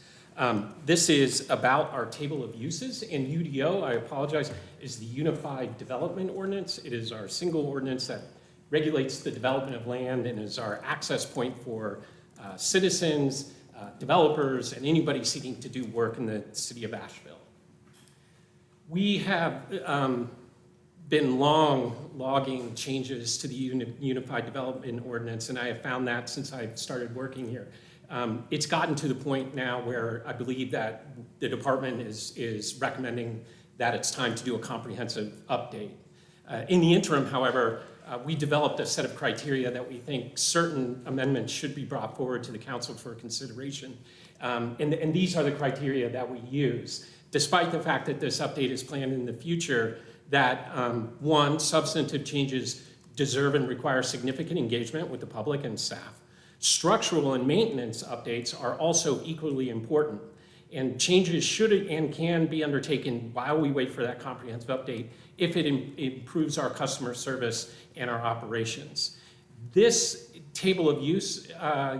This is about our table of uses, and UDO, I apologize, is the Unified Development Ordinance. It is our single ordinance that regulates the development of land and is our access point for citizens, developers, and anybody seeking to do work in the city of Asheville. We have been long logging changes to the Unified Development Ordinance, and I have found that since I've started working here. It's gotten to the point now where I believe that the department is recommending that it's time to do a comprehensive update. In the interim, however, we developed a set of criteria that we think certain amendments should be brought forward to the council for consideration. And these are the criteria that we use, despite the fact that this update is planned in the future, that 1, substantive changes deserve and require significant engagement with the public and staff. Structural and maintenance updates are also equally important, and changes should and can be undertaken while we wait for that comprehensive update if it improves our customer service and our operations. This table of use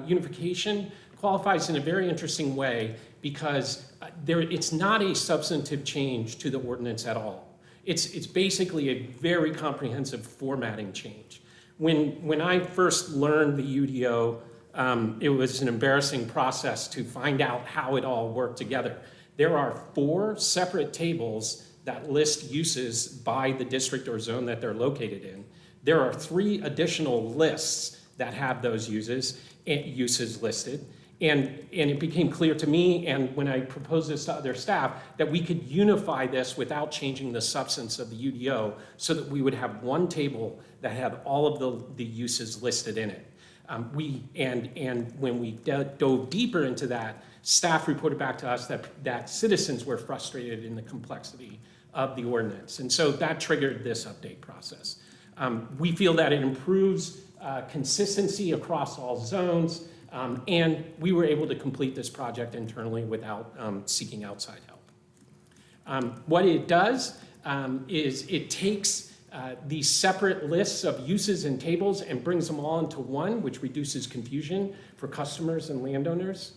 unification qualifies in a very interesting way because it's not a substantive change to the ordinance at all. It's basically a very comprehensive formatting change. When I first learned the UDO, it was an embarrassing process to find out how it all worked together. There are 4 separate tables that list uses by the district or zone that they're located in. There are 3 additional lists that have those uses listed. And it became clear to me, and when I proposed this to other staff, that we could unify this without changing the substance of the UDO so that we would have one table that had all of the uses listed in it. And when we dove deeper into that, staff reported back to us that citizens were frustrated in the complexity of the ordinance. And so that triggered this update process. We feel that it improves consistency across all zones, and we were able to complete this project internally without seeking outside help. What it does is it takes these separate lists of uses and tables and brings them all into one, which reduces confusion for customers and landowners.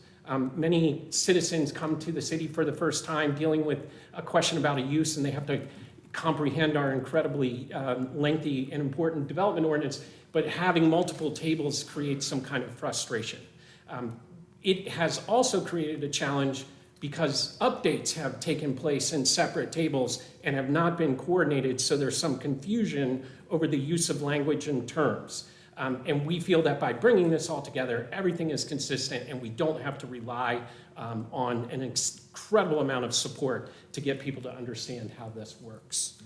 Many citizens come to the city for the first time dealing with a question about a use, and they have to comprehend our incredibly lengthy and important development ordinance, but having multiple tables creates some kind of frustration. It has also created a challenge because updates have taken place in separate tables and have not been coordinated, so there's some confusion over the use of language and terms. And we feel that by bringing this all together, everything is consistent and we don't have to rely on an incredible amount of support to get people to understand how this works.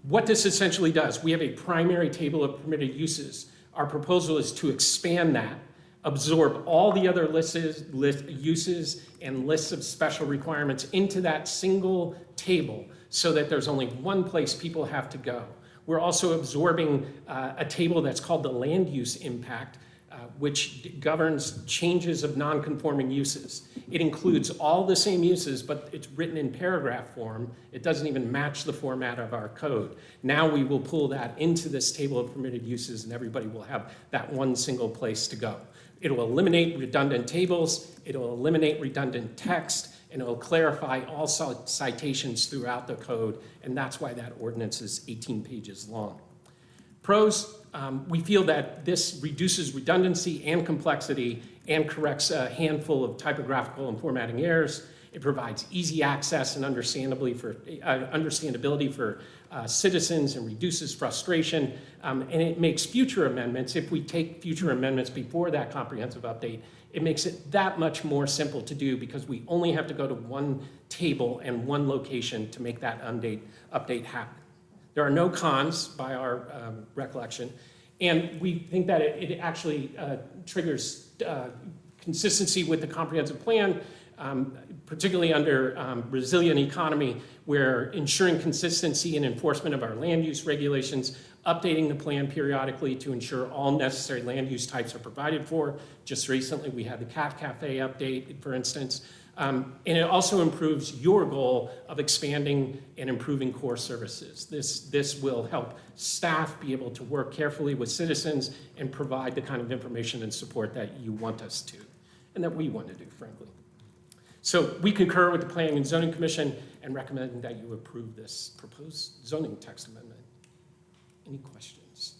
What this essentially does, we have a primary table of permitted uses. Our proposal is to expand that, absorb all the other uses and lists of special requirements into that single table so that there's only one place people have to go. We're also absorbing a table that's called the land use impact, which governs changes of non-conforming uses. It includes all the same uses, but it's written in paragraph form. It doesn't even match the format of our code. Now we will pull that into this table of permitted uses and everybody will have that one single place to go. It'll eliminate redundant tables, it'll eliminate redundant text, and it'll clarify all citations throughout the code, and that's why that ordinance is 18 pages long. Pros, we feel that this reduces redundancy and complexity and corrects a handful of typographical and formatting errors. It provides easy access and understandability for citizens and reduces frustration. And it makes future amendments, if we take future amendments before that comprehensive update, it makes it that much more simple to do because we only have to go to one table and one location to make that update happen. There are no cons by our recollection, and we think that it actually triggers consistency with the comprehensive plan, particularly under resilient economy, where ensuring consistency and enforcement of our land use regulations, updating the plan periodically to ensure all necessary land use types are provided for. Just recently, we had the Cat Cafe update, for instance. And it also improves your goal of expanding and improving core services. This will help staff be able to work carefully with citizens and provide the kind of information and support that you want us to, and that we want to do, frankly. So we concur with the Planning and Zoning Commission and recommend that you approve this proposed zoning text amendment. Any questions?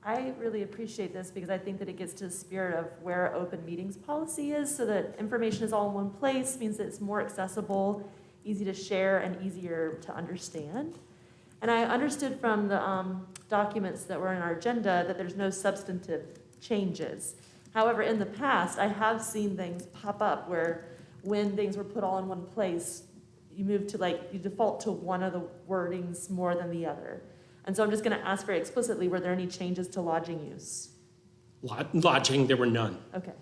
I really appreciate this because I think that it gets to the spirit of where open meetings policy is, so that information is all in one place, means that it's more accessible, easy to share, and easier to understand. And I understood from the documents that were in our agenda that there's no substantive changes. However, in the past, I have seen things pop up where when things were put all in one place, you move to you default to one of the wordings more than the other. And so I'm just going to ask very explicitly, were there any changes to lodging use? Lodging, there were none. Okay.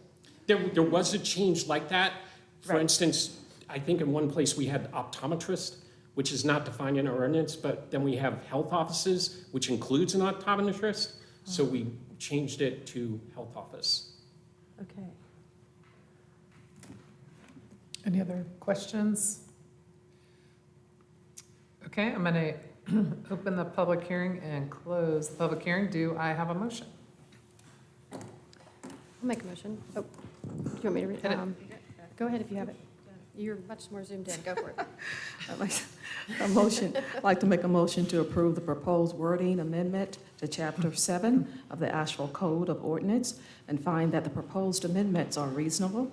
There was a change like that. For Right. instance, I think in one place we had optometrist, which is not defined in our ordinance, but then we have health offices, which includes an optometrist. So we changed it to health office. Okay. Any other questions? Okay, I'm going to open the public hearing and close the public hearing. Do I have a motion? I'll make a motion. Oh, do you want me to read? Hit it. Go ahead if you have it. You're much more zoomed in. Go for it. I'd like to make a motion to approve the proposed wording amendment to Chapter 7 of the Asheville Code of Ordinance and find that the proposed amendments are reasonable,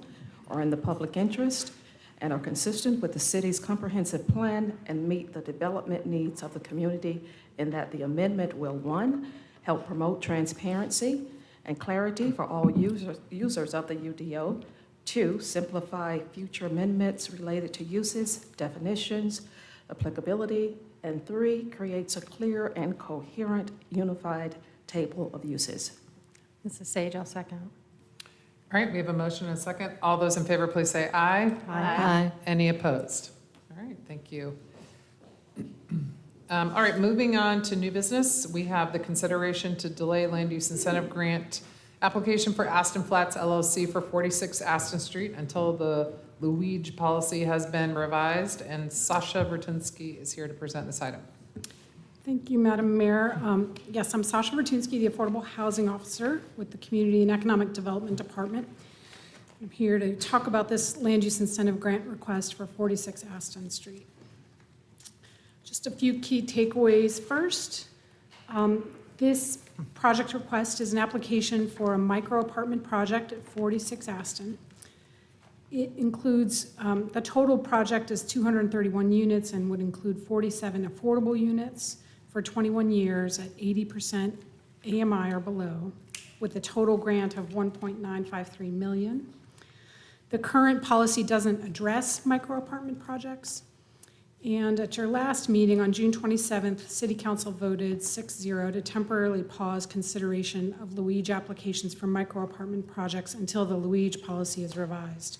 are in the public interest, and are consistent with the city's comprehensive plan and meet the development needs of the community, in that the amendment will, 1, help promote transparency and clarity for all users of the UDO. 2, simplify future amendments related to uses, definitions, applicability. And 3, creates a clear and coherent unified table of uses. Mrs. Sage, I'll second. All right, we have a motion and a second. All those in favor, please say aye. Aye. Any opposed? All right, thank you. All right, moving on to new business, we have the consideration to delay land use incentive grant application for Aston Flats LLC for 46 Aston Street until the Luigi policy has been revised, and Sasha Vertinsky is here to present this item. Thank you, Madam Mayor. Yes, I'm Sasha Vertinsky, the Affordable Housing Officer with the Community and Economic Development Department. I'm here to talk about this land use incentive grant request for 46 Aston Street. Just a few key takeaways first. This project request is an application for a micro apartment project at 46 Aston. It includes, the total project is 231 units and would include 47 affordable units for 21 years at 80% AMI or below, with a total grant of $1.953 million. The current policy doesn't address micro apartment projects. And at your last meeting on June 27th, City Council voted 6-0 to temporarily pause consideration of Luigi applications for micro apartment projects until the Luigi policy is revised.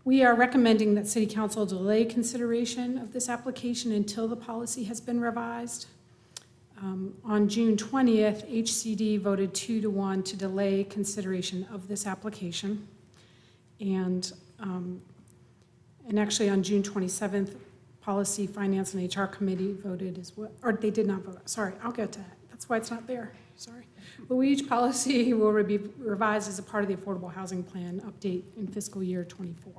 We are recommending that City Council delay consideration of this application until the policy has been revised. On June 20th, HCD voted 2-1 to delay consideration of this application. And actually on June 27th, Policy, Finance, and HR Committee voted as well, or they did not vote. Sorry, I'll get to that. That's why it's not there. Sorry. Luigi policy will be revised as a part of the Affordable Housing Plan update in fiscal year 24.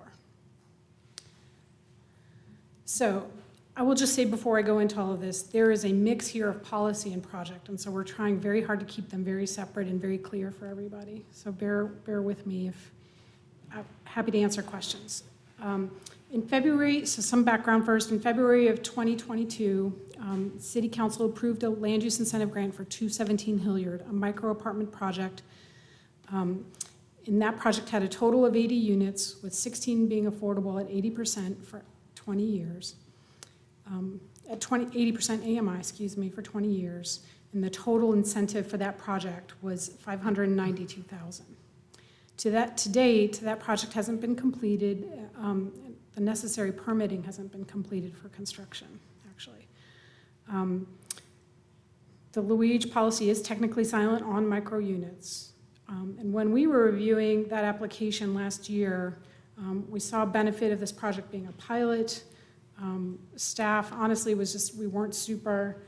So I will just say before I go into all of this, there is a mix here of policy and project, and so we're trying very hard to keep them very separate and very clear for everybody. So bear with me if I'm happy to answer questions. In February, so some background first, in February of 2022, City Council approved a land use incentive grant for 217 Hilliard, a micro apartment project. And that project had a total of 80 units, with 16 being affordable at 80% for 20 years. At 80% AMI, excuse me, for 20 years. And the total incentive for that project was $592,000. To date, that project hasn't been completed. The necessary permitting hasn't been completed for construction, actually. The Luigi policy is technically silent on micro units. And when we were reviewing that application last year, we saw a benefit of this project being a pilot. Staff honestly was just, we weren't super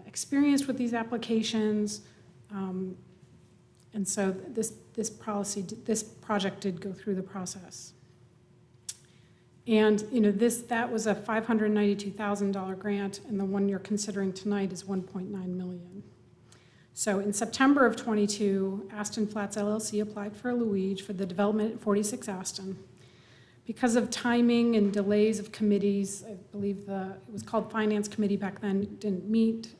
experienced with these applications. And so this project did go through the process. And that was a $592,000 grant, and the one you're considering tonight is $1.9 million. So in September of 22, Aston Flats LLC applied for a Luigi for the development at 46 Aston. Because of timing and delays of committees, I believe it was called Finance Committee back then, didn't meet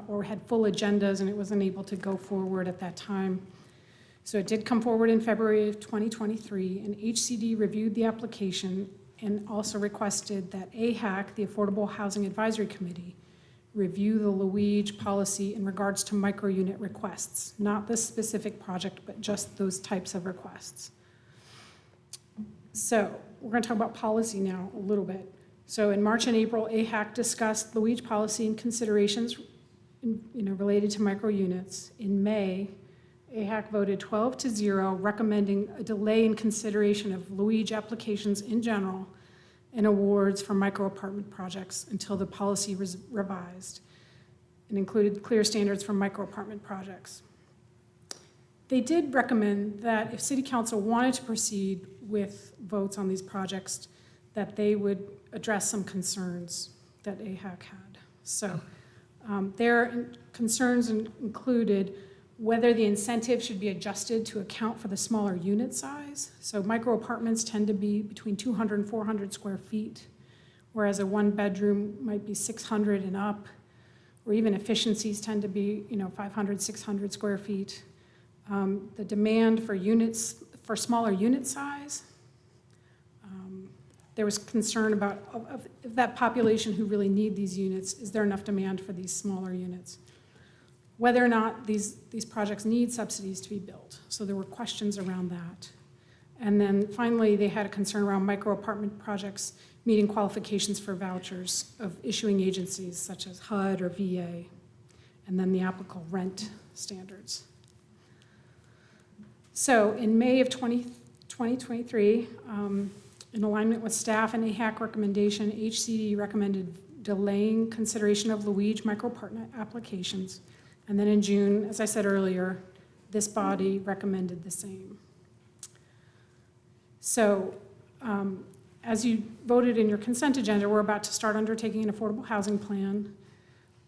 or had full agendas, and it wasn't able to go forward at that time. So it did come forward in February of 2023, and HCD reviewed the application and also requested that AHAC, the Affordable Housing Advisory Committee, review the Luigi policy in regards to micro-unit requests, not this specific project, but just those types of requests. So we're going to talk about policy now a little bit. So in March and April, AHAC discussed Luigi policy and considerations related to micro-units. In May, AHAC voted 12-0, recommending a delay in consideration of Luigi applications in general and awards for micro apartment projects until the policy was revised and included clear standards for micro apartment projects. They did recommend that if City Council wanted to proceed with votes on these projects, that they would address some concerns that AHAC had. So their concerns included whether the incentive should be adjusted to account for the smaller unit size. So micro apartments tend to be between 200 and 400 square feet, whereas a one bedroom might be 600 and up, or even efficiencies tend to be 500, 600 square feet. The demand for units, for smaller unit size. There was concern about of that population who really need these units, is there enough demand for these smaller units? Whether or not these projects need subsidies to be built. So there were questions around that. And then finally, they had a concern around micro apartment projects meeting qualifications for vouchers of issuing agencies such as HUD or VA, and then the applicable rent standards. So in May of 2023, in alignment with staff and AHAC recommendation, HCD recommended delaying consideration of Luigi micro-apartment applications. And then in June, as I said earlier, this body recommended the same. So as you voted in your consent agenda, we're about to start undertaking an affordable housing plan.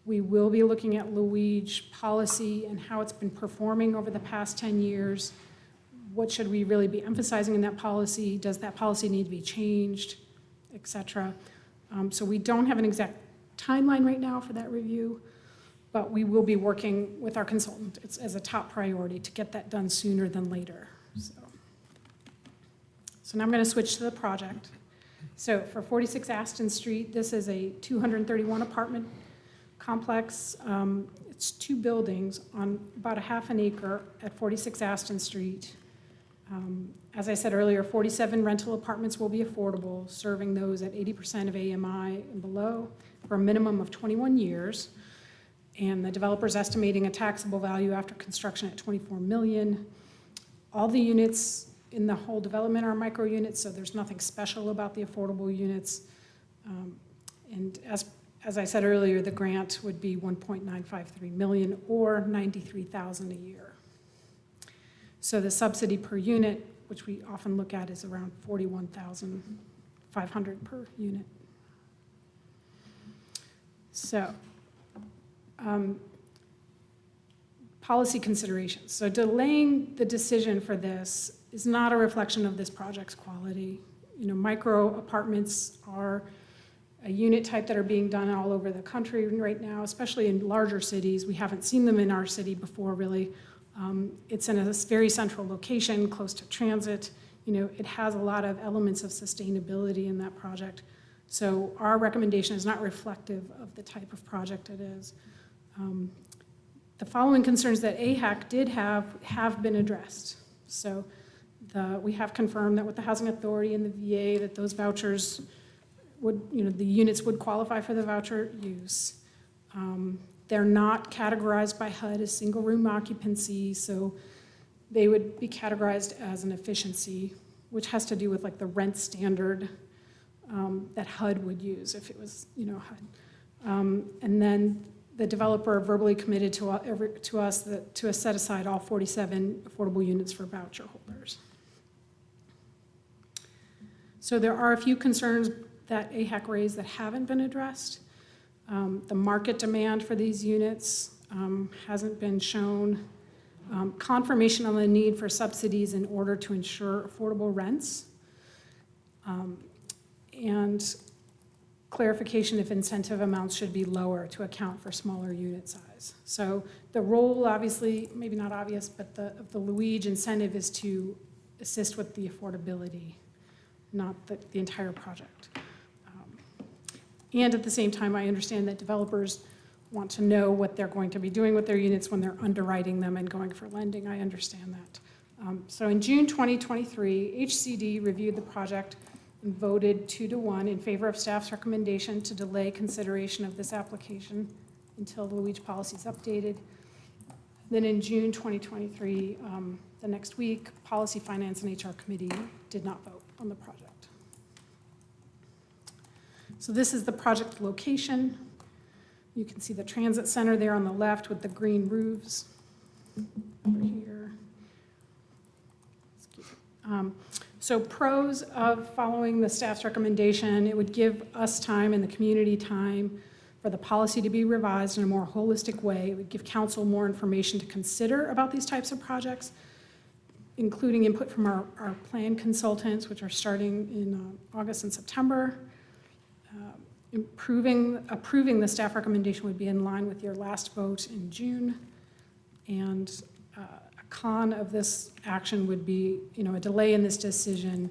We will be looking at Luigi policy and how it's been performing over the past 10 years. What should we really be emphasizing in that policy? Does that policy need to be changed, et cetera? So we don't have an exact timeline right now for that review, but we will be working with our consultant. It's as a top priority to get that done sooner than later. So now I'm going to switch to the project. So for 46 Aston Street, this is a 231 apartment complex. It's 2 buildings on about a half an acre at 46 Aston Street. As I said earlier, 47 rental apartments will be affordable, serving those at 80% of AMI and below for a minimum of 21 years. And the developer's estimating a taxable value after construction at $24 million. All the units in the whole development are micro units, so there's nothing special about the affordable units. And as I said earlier, the grant would be $1.953 million or $93,000 a year. So the subsidy per unit, which we often look at, is around $41,500 per unit. So policy considerations. So delaying the decision for this is not a reflection of this project's quality. You know, micro apartments are a unit type that are being done all over the country right now, especially in larger cities. We haven't seen them in our city before, really. It's in a very central location, close to transit. You know, it has a lot of elements of sustainability in that project. So our recommendation is not reflective of the type of project it is. The following concerns that AHAC did have been addressed. So we have confirmed that with the Housing Authority and the VA that those vouchers would, you know, the units would qualify for the voucher use. They're not categorized by HUD as single room occupancy, so they would be categorized as an efficiency, which has to do with like the rent standard that HUD would use if it was, you know, HUD. And then the developer verbally committed to us to set aside all 47 affordable units for voucher holders. So there are a few concerns that AHAC raised that haven't been addressed. The market demand for these units hasn't been shown. Confirmation on the need for subsidies in order to ensure affordable rents. And clarification if incentive amounts should be lower to account for smaller unit size. So the role, obviously, maybe not obvious, but the Luigi incentive is to assist with the affordability, not the entire project. And at the same time, I understand that developers want to know what they're going to be doing with their units when they're underwriting them and going for lending. I understand that. So in June 2023, HCD reviewed the project and voted 2-1 in favor of staff's recommendation to delay consideration of this application until the Luigi policy is updated. Then in June 2023, the next week, Policy, Finance, and HR Committee did not vote on the project. So this is the project location. You can see the transit center there on the left with the green roofs over here. So pros of following the staff's recommendation: it would give us time and the community time for the policy to be revised in a more holistic way. It would give council more information to consider about these types of projects, including input from our plan consultants, which are starting in August and September. Approving the staff recommendation would be in line with your last vote in June. And a con of this action would be, a delay in this decision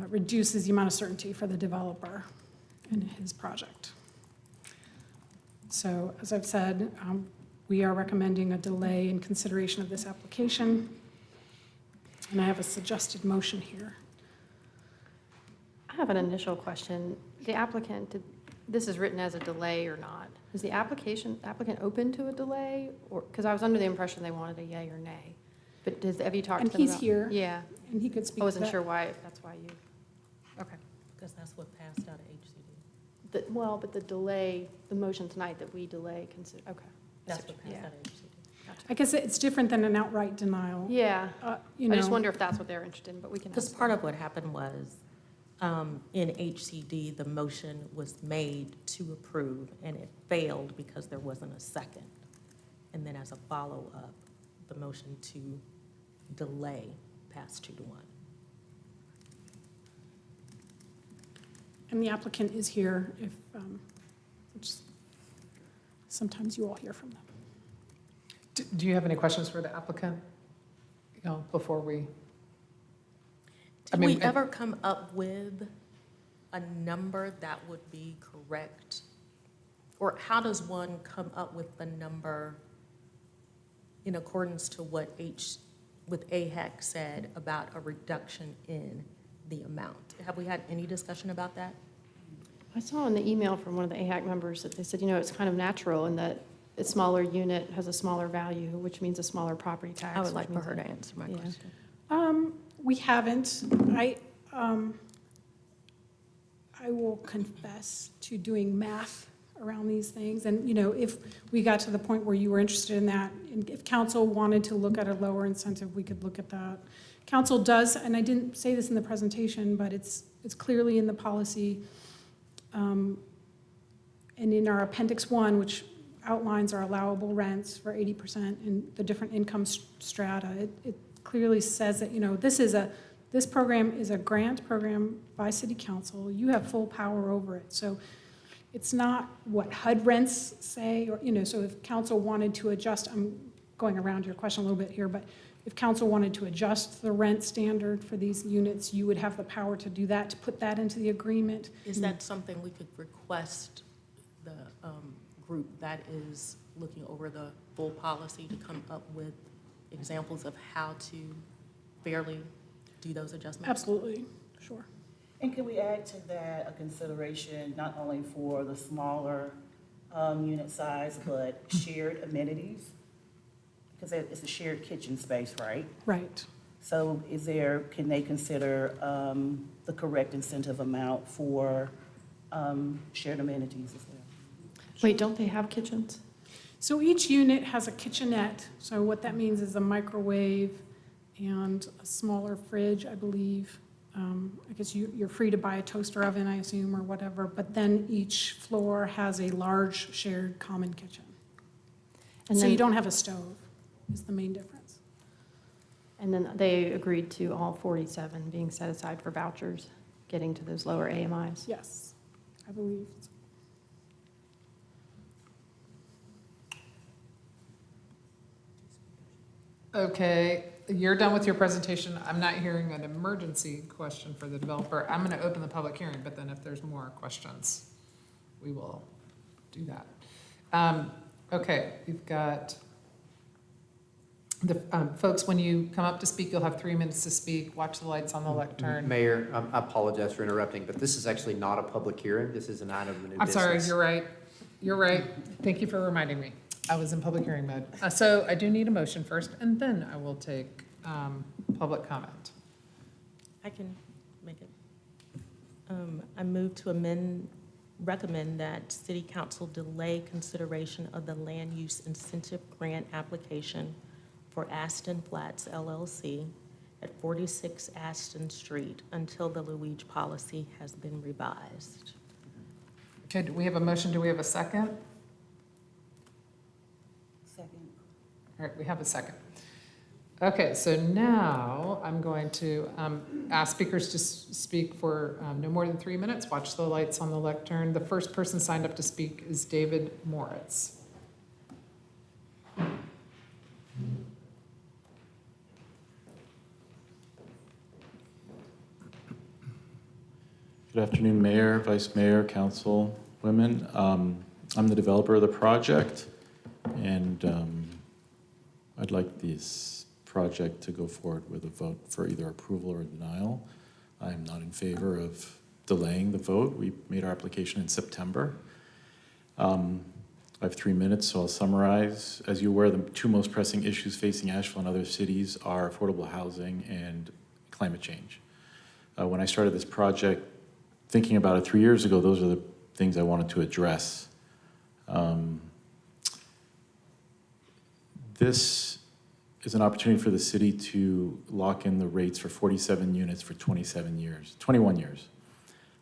reduces the amount of certainty for the developer in his project. So, as I've said, we are recommending a delay in consideration of this application. And I have a suggested motion here. I have an initial question. The applicant, this is written as a delay or not? Is the applicant open to a delay? Or, because I was under the impression they wanted a yay or nay. But have you talked to And them he's about? here. Yeah. And he could speak I to wasn't that. sure why, if that's why you, okay. Because that's what passed out of HCD. Well, but the delay, the motion tonight that we delay, okay. That's what passed Yeah. out of HCD. I guess it's different than an outright denial. Yeah. I I just wonder if that's what they're interested in, but we can Because ask part them. of what happened was, in HCD, the motion was made to approve, and it failed because there wasn't a second. And then as a follow-up, the motion to delay passed 2-1. And the applicant is here if, which sometimes you all hear from them. Do you have any questions for the applicant? Before we? Did we ever come up with a number that would be correct? Or how does one come up with the number in accordance to what AHEC said about a reduction in the amount? Have we had any discussion about that? I saw in the email from one of the AHAC members that they said, it's kind of natural in that a smaller unit has a smaller value, which means a smaller property tax. I would like which for her means to answer my yeah. question. We haven't. I will confess to doing math around these things. And, if we got to the point where you were interested in that, and if council wanted to look at a lower incentive, we could look at that. Council does, and I didn't say this in the presentation, but it's clearly in the policy. And in our Appendix 1, which outlines our allowable rents for 80% in the different income strata, it clearly says that, this program is a grant program by city council. You have full power over it. So it's not what HUD rents say, or, so if council wanted to adjust, I'm going around your question a little bit here, but if council wanted to adjust the rent standard for these units, you would have the power to do that, to put that into the agreement. Is that something we could request the group that is looking over the full policy to come up with examples of how to fairly do those adjustments? Absolutely, sure. And can we add to that a consideration not only for the smaller unit size, but shared amenities? Because it's a shared kitchen space, right? Right. So can they consider the correct incentive amount for shared amenities as well? Wait, don't they have kitchens? So each unit has a kitchenette. So what that means is a microwave and a smaller fridge, I believe. I guess you're free to buy a toaster oven, I assume, or whatever. But then each floor has a large shared common kitchen. And So then- you don't have a stove, is the main difference. And then they agreed to all 47 being set aside for vouchers, getting to those lower AMIs? Yes, I believe. Okay, you're done with your presentation. I'm not hearing an emergency question for the developer. I'm going to open the public hearing, but then if there's more questions, we will do that. Okay, we've got the folks, when you come up to speak, you'll have 3 minutes to speak. Watch the lights on the lectern. Mayor, I apologize for interrupting, but this is actually not a public hearing. This is an item of new business. I'm sorry, you're right. You're right. Thank you for reminding me. I was in public hearing mode. So I do need a motion first, and then I will take public comment. I can make it. I move to recommend that City Council delay consideration of the land use incentive grant application for Aston Flats LLC at 46 Aston Street until the Luigi policy has been revised. Okay, do we have a motion? Do we have a second? Second. All right, we have a second. Okay, so now I'm going to ask speakers to speak for no more than 3 minutes. Watch the lights on the lectern. The first person signed up to speak is David Moritz. Good afternoon, Mayor, Vice Mayor, Council, women. I'm the developer of the project, and I'd like this project to go forward with a vote for either approval or denial. I'm not in favor of delaying the vote. We made our application in September. I have 3 minutes, so I'll summarize. As you're aware, the two most pressing issues facing Asheville and other cities are affordable housing and climate change. When I started this project, thinking about it 3 years ago, those are the things I wanted to address. This is an opportunity for the city to lock in the rates for 47 units for 21 years.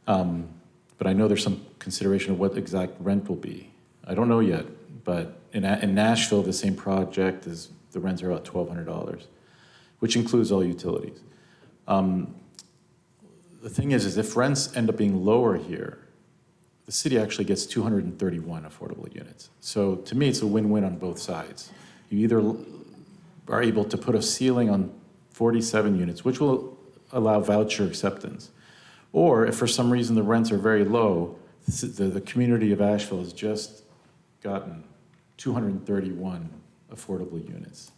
But I know there's some consideration of what exact rent will be. I don't know yet, but in Nashville, the same project is, the rents are about $1,200, which includes all utilities. The thing is if rents end up being lower here, the city actually gets 231 affordable units. So to me, it's a win-win on both sides. You either are able to put a ceiling on 47 units, which will allow voucher acceptance, or if for some reason the rents are very low, the community of Asheville has just gotten 231 affordable units.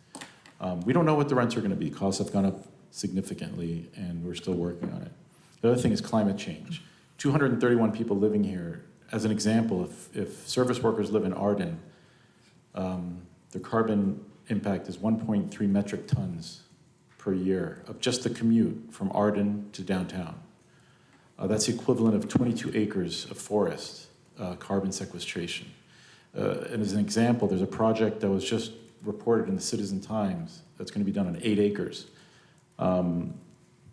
We don't know what the rents are going to be. Costs have gone up significantly, and we're still working on it. The other thing is climate change. 231 people living here. As an example, if service workers live in Arden, the carbon impact is 1.3 metric tons per year of just the commute from Arden to downtown. That's the equivalent of 22 acres of forest carbon sequestration. And as an example, there's a project that was just reported in the Citizen Times that's going to be done on 8 acres.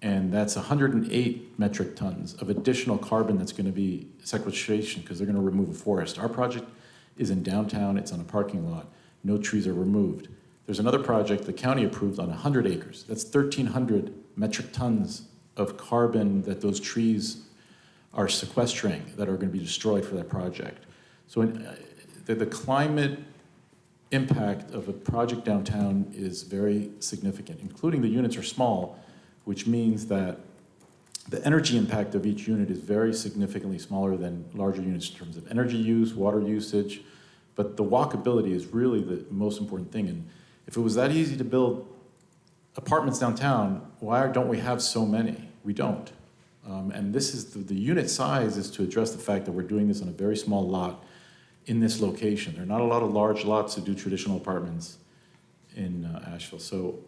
And that's 108 metric tons of additional carbon that's going to be sequestration because they're going to remove a forest. Our project is in downtown. It's on a parking lot. No trees are removed. There's another project the county approved on 100 acres. That's 1,300 metric tons of carbon that those trees are sequestering that are going to be destroyed for that project. So the climate impact of a project downtown is very significant, including the units are small, which means that the energy impact of each unit is very significantly smaller than larger units in terms of energy use, water usage, but the walkability is really the most important thing. And if it was that easy to build apartments downtown, why don't we have so many? We don't. And this is the unit size is to address the fact that we're doing this on a very small lot in this location. There are not a lot of large lots to do traditional apartments in Asheville. So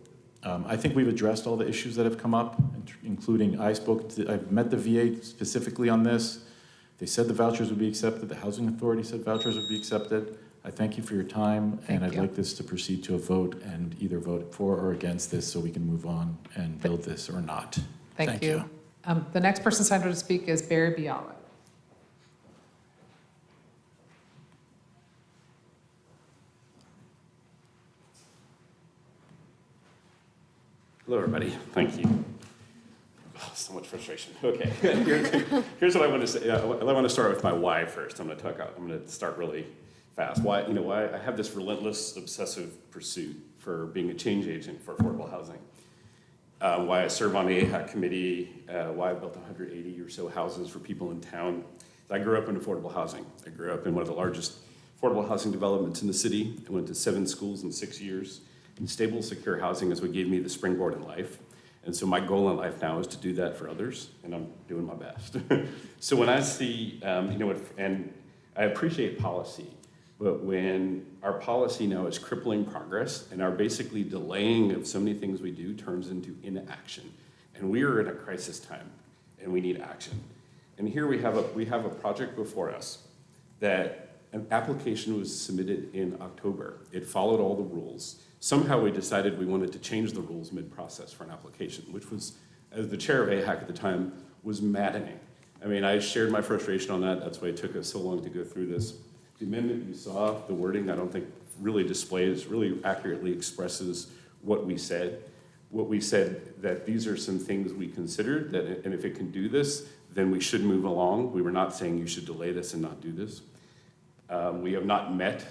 I think we've addressed all the issues that have come up, including I've met the VA specifically on this. They said the vouchers would be accepted. The Housing Authority said vouchers would be accepted. I thank you for your time, and I'd like this to proceed to a vote and either vote for or against this so we can move on and build this or not. Thank you. The next person signed up to speak is Barry Biala. Hello, everybody. Thank you. Oh, so much frustration. Okay. Here's what I want to say. I want to start with my why first. I'm going to start really fast. Why I have this relentless, obsessive pursuit for being a change agent for affordable housing. Why I serve on the AHAC committee. Why I built 180 or so houses for people in town. I grew up in affordable housing. I grew up in one of the largest affordable housing developments in the city. I went to 7 schools in 6 years. And stable, secure housing is what gave me the springboard in life. And so my goal in life now is to do that for others, and I'm doing my best. So when I see, and I appreciate policy, but when our policy now is crippling progress and our basically delaying of so many things we do turns into inaction. And we are in a crisis time, and we need action. And here we have a project before us that an application was submitted in October. It followed all the rules. Somehow we decided we wanted to change the rules mid-process for an application, which was, as the chair of AHAC at the time, was maddening. I mean, I shared my frustration on that. That's why it took us so long to go through this. The amendment you saw, the wording, I don't think really really accurately expresses what we said. What we said that these are some things we considered, and if it can do this, then we should move along. We were not saying you should delay this and not do this. We have not met.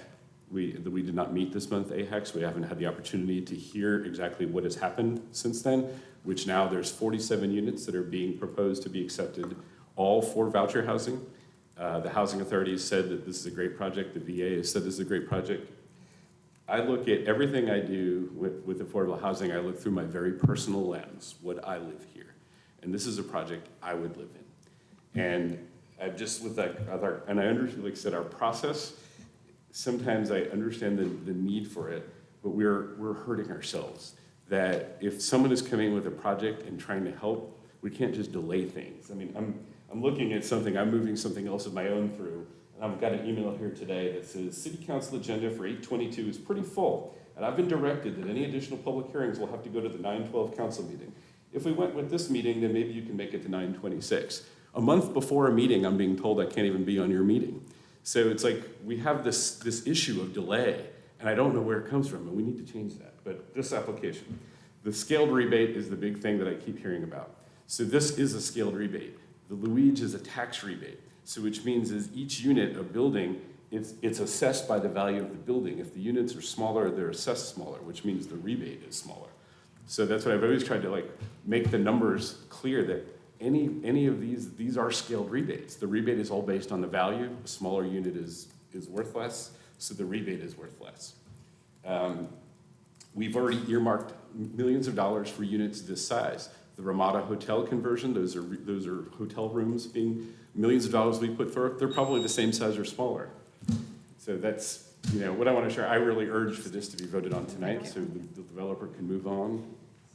We did not meet this month, AHAC, so we haven't had the opportunity to hear exactly what has happened since then, which now there's 47 units that are being proposed to be accepted. all for voucher housing. The housing authority has said that this is a great project. The VA has said this is a great project. I look at everything I do with affordable housing, I look through my very personal lens. Would I live here? And this is a project I would live in. And I've just with that other, and I understand, like I said, our process, sometimes I understand the need for it, but we're hurting ourselves. That if someone is coming with a project and trying to help, we can't just delay things. I mean, I'm looking at something, I'm moving something else of my own through, and I've got an email here today that says, City Council agenda for 8/22 is pretty full, and I've been directed that any additional public hearings will have to go to the 9/12 council meeting. If we went with this meeting, then maybe you can make it to 9/26. A month before a meeting, I'm being told I can't even be on your meeting. So it's like, we have this issue of delay, and I don't know where it comes from, and we need to change that. But this application, the scaled rebate is the big thing that I keep hearing about. So this is a scaled rebate. The Luigi is a tax rebate. So which means is each unit of building, it's assessed by the value of the building. If the units are smaller, they're assessed smaller, which means the rebate is smaller. So that's what I've always tried to like make the numbers clear that any of these are scaled rebates. The rebate is all based on the value. A smaller unit is worth less, so the rebate is worth less. We've already earmarked millions of dollars for units this size. The Ramada Hotel conversion, those are hotel rooms being millions of dollars we put through. They're probably the same size or smaller. So that's, you know, what I want to share. I really urge for this to be voted on tonight so the developer can move on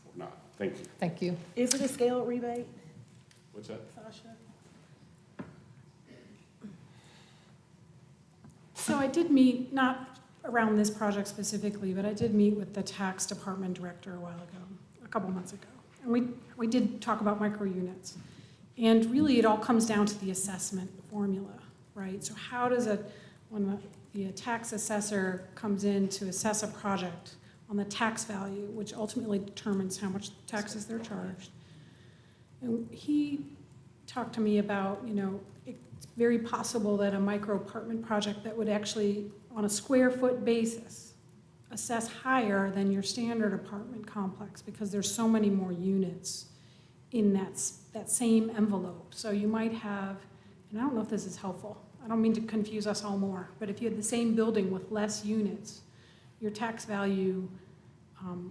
or not. Thank you. Thank you. Is it a scaled rebate, What's that? Sasha? So I did meet, not around this project specifically, but I did meet with the tax department director a while ago, a couple months ago. And we did talk about micro units. And really, it all comes down to the assessment formula, right? So how does when the tax assessor comes in to assess a project on the tax value, which ultimately determines how much taxes they're charged. And he talked to me about, you know, it's very possible that a micro apartment project that would actually, on a square foot basis, assess higher than your standard apartment complex because there's so many more units in that same envelope. So you might have, and I don't know if this is helpful, I don't mean to confuse us all more, but if you had the same building with less units, your tax value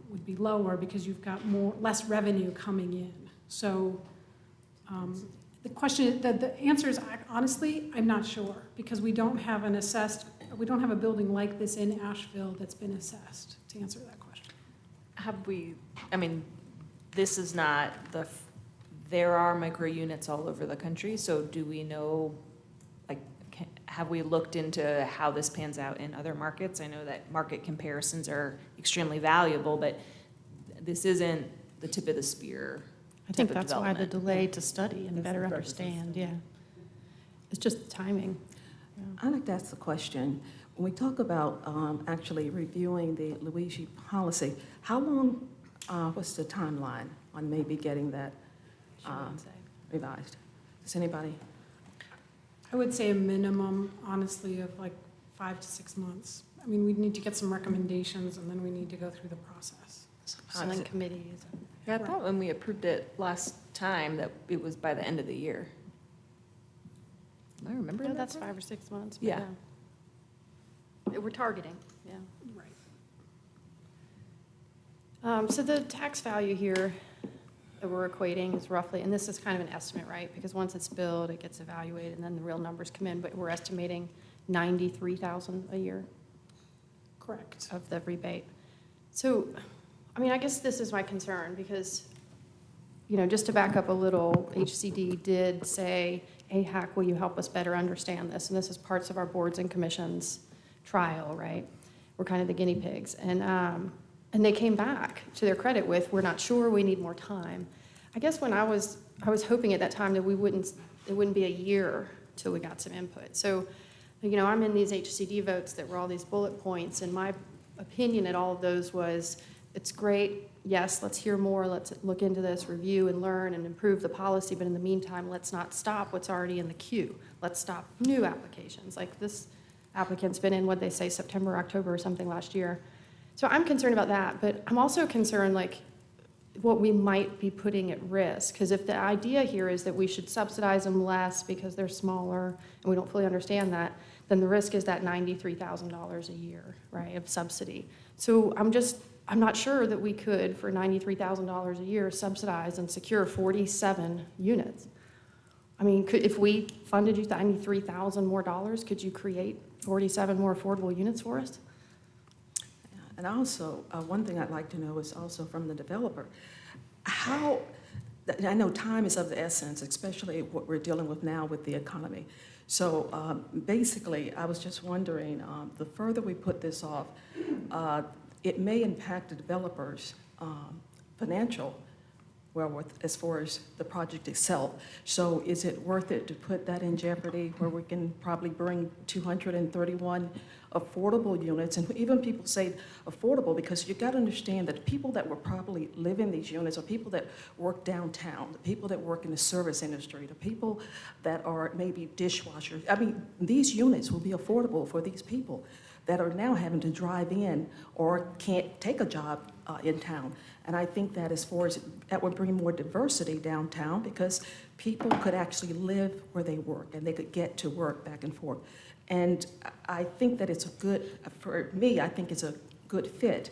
would be lower because you've got less revenue coming in. So the question, the answer is, honestly, I'm not sure because we don't have a building like this in Asheville that's been assessed to answer that question. This is not there are micro units all over the country, so do we know, have we looked into how this pans out in other markets? I know that market comparisons are extremely valuable, but this isn't the tip of the spear. I think that's why the delay to study and better understand, yeah. It's just the timing. I'd like to ask a question. When we talk about actually reviewing the Luigi policy, how long, what's the timeline on maybe getting that revised? Does anybody? I would say a minimum, honestly, of like 5 to 6 months. I mean, we need to get some recommendations and then we need to go through the process. Select committees. Yeah, I thought when we approved it last time that it was by the end of the year. I remember No, that that's part? 5 or 6 months. but Yeah. We're targeting, yeah. Right. So the tax value here that we're equating is roughly, and this is kind of an estimate, right? Because once it's billed, it gets evaluated, and then the real numbers come in, but we're estimating $93,000 a year. Correct. Of the rebate. So, I mean, I guess this is my concern, because, you know, just to back up a little, HCD did say, AHAC, will you help us better understand this? And this is parts of our boards and commissions trial, right? We're kind of the guinea pigs. And they came back, to their credit, with, we're not sure, we need more time. I guess when I was hoping at that time that it wouldn't be a year till we got some input. So, you know, I'm in these HCD votes that were all these bullet points, and my opinion at all of those was, it's great, yes, let's hear more, let's look into this, review and learn and improve the policy, but in the meantime, let's not stop what's already in the queue. Let's stop new applications. Like this applicant's been in, what'd they say, September, October or something last year. So I'm concerned about that, but I'm also concerned, like, what we might be putting at risk. Because if the idea here is that we should subsidize them less because they're smaller, and we don't fully understand that, then the risk is that $93,000 a year, right, of subsidy. So I'm not sure that we could, for $93,000 a year, subsidize and secure 47 units. I mean, if we funded you $93,000 more dollars, could you create 47 more affordable units for us? And also, one thing I'd like to know is also from the developer, I know time is of the essence, especially what we're dealing with now with the economy. So basically, I was just wondering, the further we put this off, it may impact the developers' financial wherewith as far as the project itself. So is it worth it to put that in jeopardy where we can probably bring 231 affordable units? And even people say affordable because you got to understand that the people that will probably live in these units are people that work downtown, the people that work in the service industry, the people that are maybe dishwashers. I mean, these units will be affordable for these people that are now having to drive in or can't take a job in town. And I think that as far as that would bring more diversity downtown because people could actually live where they work and they could get to work back and forth. And I think that it's a good, for me, I think it's a good fit.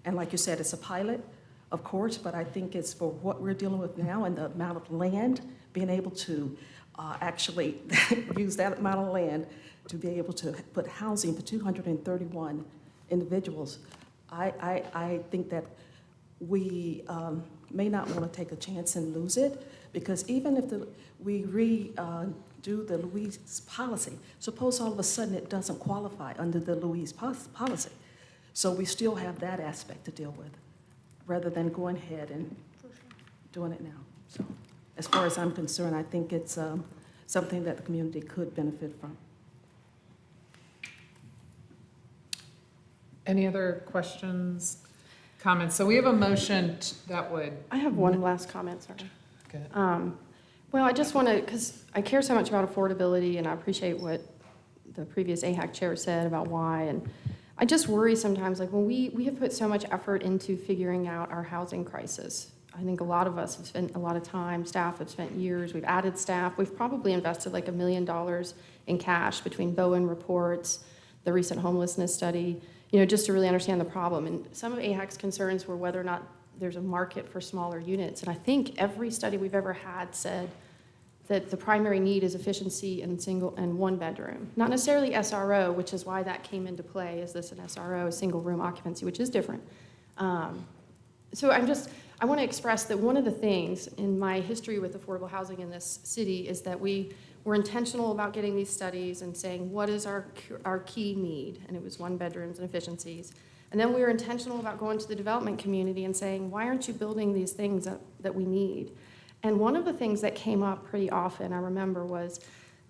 And like you said, it's a pilot, of course, but I think it's for what we're dealing with now and the amount of land, being able to actually use that amount of land to be able to put housing for 231 individuals. I think that we may not want to take a chance and lose it because even if we redo the Louise policy, suppose all of a sudden it doesn't qualify under the Louise policy. So we still have that aspect to deal with rather than going ahead and doing it now. So as far as I'm concerned, I think it's something that the community could benefit from. Any other questions, comments? So we have a motion that would. I have one last comment, sorry. Go ahead. Well, I just want to, because I care so much about affordability, and I appreciate what the previous AHAC chair said about why, and I just worry sometimes, like when we have put so much effort into figuring out our housing crisis. I think a lot of us have spent a lot of time, staff have spent years, we've added staff, we've probably invested like $1 million in cash between Bowen reports, the recent homelessness study, just to really understand the problem. And some of AHAC's concerns were whether or not there's a market for smaller units. And I think every study we've ever had said that the primary need is efficiency in single and one bedroom. Not necessarily SRO, which is why that came into play. Is this an SRO, a single room occupancy, which is different. So I want to express that one of the things in my history with affordable housing in this city is that we were intentional about getting these studies and saying, what is our key need? And it was one bedrooms and efficiencies. And then we were intentional about going to the development community and saying, why aren't you building these things that we need? And one of the things that came up pretty often, I remember, was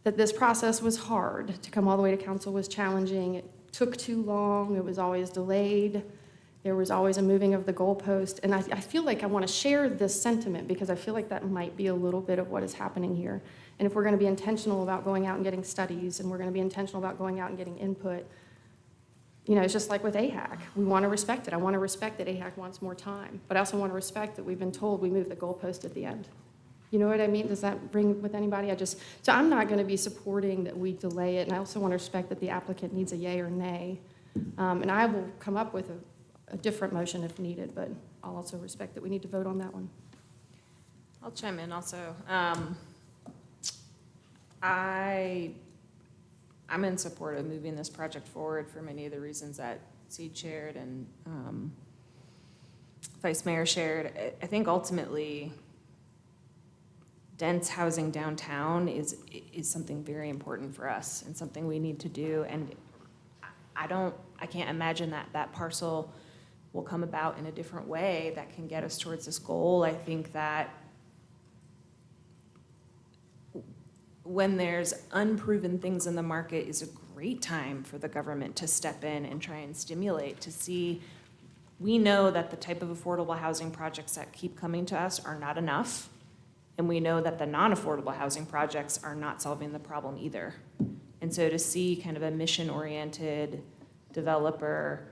that this process was hard. To come all the way to council was challenging. It took too long. It was always delayed. There was always a moving of the goalpost. And I feel like I want to share this sentiment because I feel like that might be a little bit of what is happening here. And if we're going to be intentional about going out and getting studies, and we're going to be intentional about going out and getting input, it's just like with AHAC. We want to respect it. I want to respect that AHAC wants more time, but I also want to respect that we've been told we move the goalpost at the end. You know what I mean? Does that ring with anybody? So I'm not going to be supporting that we delay it, and I also want to respect that the applicant needs a yay or nay. And I will come up with a different motion if needed, but I'll also respect that we need to vote on that one. I'll chime in also. I'm in support of moving this project forward for many of the reasons that Seed shared and Vice Mayor shared. I think ultimately dense housing downtown is something very important for us and something we need to do. And I can't imagine that parcel will come about in a different way that can get us towards this goal. I think that when there's unproven things in the market is a great time for the government to step in and try and stimulate to see. We know that the type of affordable housing projects that keep coming to us are not enough. And we know that the non-affordable housing projects are not solving the problem either. And so to see kind of a mission-oriented developer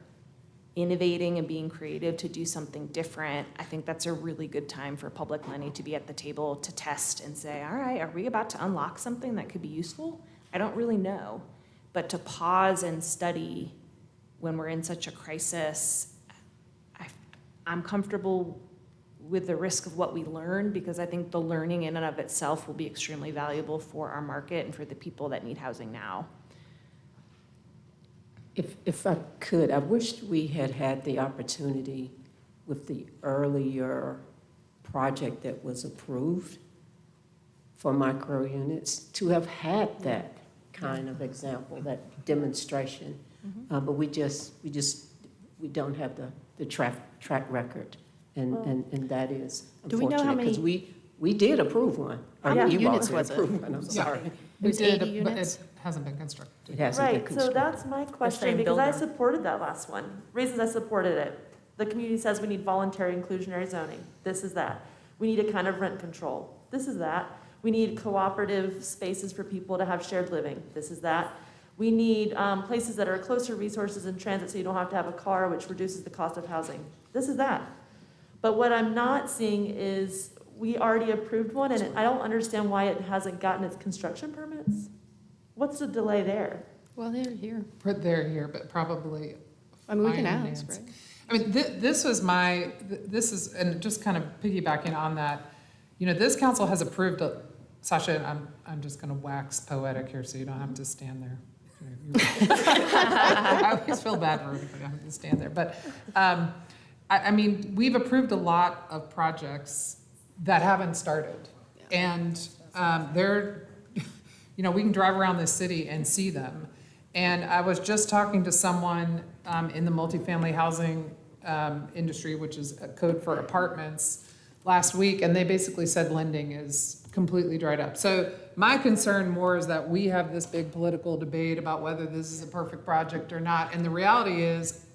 innovating and being creative to do something different, I think that's a really good time for public money to be at the table to test and say, all right, are we about to unlock something that could be useful? I don't really know. But to pause and study when we're in such a crisis, I'm comfortable with the risk of what we learn, because I think the learning in and of itself will be extremely valuable for our market and for the people that need housing now. If I could, I wished we had had the opportunity with the earlier project that was approved for micro units to have had that kind of example, that demonstration. But we don't have the track record, and that is Do we know how unfortunate, because many- we did approve one. How many You all units did was it? approve one, I'm sorry. We was did, 80 but units? it hasn't been constructed. It hasn't been Right, so constructed. that's my question, same because I builder. supported that last one. Reasons I supported it. The community says we need voluntary inclusionary zoning. This is that. We need a kind of rent control. This is that. We need cooperative spaces for people to have shared living. This is that. We need places that are close to resources and transit so you don't have to have a car, which reduces the cost of housing. This is that. But what I'm not seeing is we already approved one, and I don't understand why it hasn't gotten its construction permits. What's the delay there? Well, they're here. They're here, but probably. I mean, we can finance. ask, right? I mean, this is, and just kind of piggybacking on that, you know, this council has approved, Sasha, I'm just gonna wax poetic here so you don't have to stand there. I always feel bad for everybody having to stand there, but, I mean, we've approved a lot of projects that haven't started. And, they're, you know, we can drive around this city and see them. And I was just talking to someone in the multifamily housing industry, which is a code for apartments, last week, and they basically said lending is completely dried up. So my concern more is that we have this big political debate about whether this is a perfect project or not. And the reality is,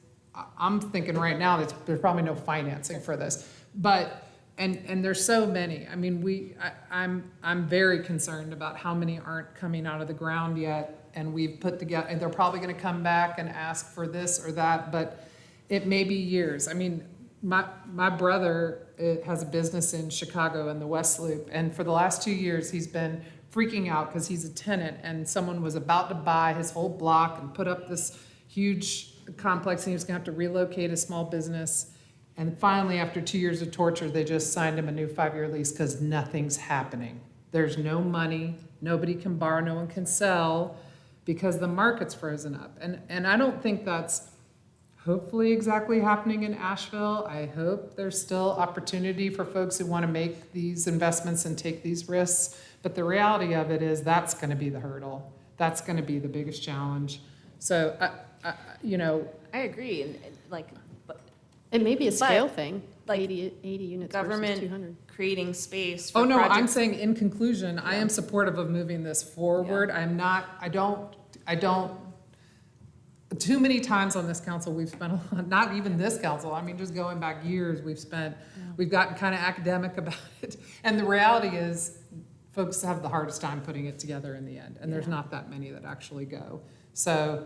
I'm thinking right now that there's probably no financing for this. But and there's so many. I mean, I'm very concerned about how many aren't coming out of the ground yet. And we've put together, and they're probably going to come back and ask for this or that, but it may be years. I mean, my brother has a business in Chicago in the West Loop, and for the last 2 years, he's been freaking out because he's a tenant, and someone was about to buy his whole block and put up this huge complex, and he was going to have to relocate a small business. And finally, after 2 years of torture, they just signed him a new 5-year lease because nothing's happening. There's no money, nobody can borrow, no one can sell, because the market's frozen up. And I don't think that's hopefully exactly happening in Asheville. I hope there's still opportunity for folks who want to make these investments and take these risks. But the reality of it is that's going to be the hurdle. That's going to be the biggest challenge. So, you know. I agree, and like, but. It may be a scale But, thing, like, 80 units versus government 200. creating space for Oh, no, I'm projects. saying in conclusion, I am supportive of moving this forward. I'm not, I don't, too many times on this council, we've spent a lot, not even this council, I mean, just going back years, we've gotten kind of academic about it. And the reality is, folks have the hardest time putting it together in the end, and there's not that many that actually go. So,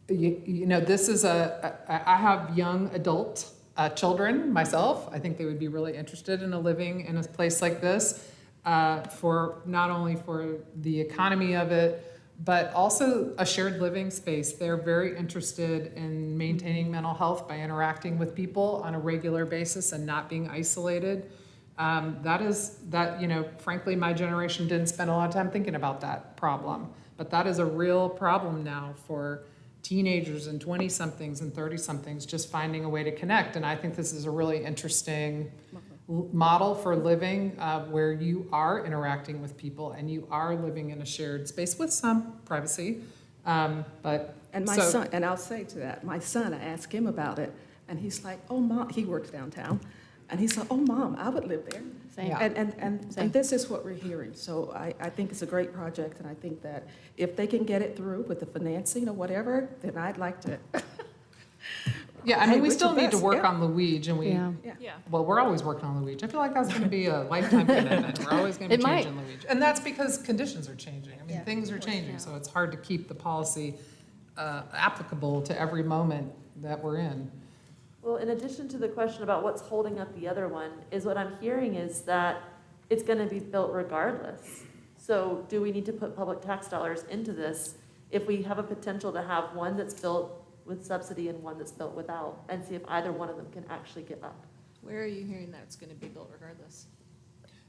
you know, this is I have young adult children myself. I think they would be really interested in living in a place like this, for not only for the economy of it, but also a shared living space. They're very interested in maintaining mental health by interacting with people on a regular basis and not being isolated. That, you know, frankly, my generation didn't spend a lot of time thinking about that problem, but that is a real problem now for teenagers and 20-somethings and 30-somethings, just finding a way to connect. And I think this is a really interesting model for living, where you are interacting with people and you are living in a shared space with some privacy. But And my so- son, and I'll say to that, my son, I asked him about it, and he's like, oh, Mom, he works downtown, and he's like, oh, Mom, I would live there. Same. Yeah. And this is what we're hearing. So I think it's a great project, and I think that if they can get it through with the financing or whatever, then I'd like to. Yeah, I mean, Hey, we wish still you need to best, work yeah. on Luigi, and Yeah. Yeah. well, we're always working on Luigi. I feel like that's gonna be a lifetime commitment. We're always gonna be It might. changing Luigi. And that's because conditions are changing. I mean, Yeah, things are changing, so it's hard to keep the policy applicable to every moment that we're in. Well, in addition to the question about what's holding up the other one, is what I'm hearing is that it's gonna be built regardless. So do we need to put public tax dollars into this if we have a potential to have one that's built with subsidy and one that's built without, and see if either one of them can actually get up? Where are you hearing that it's gonna be built regardless?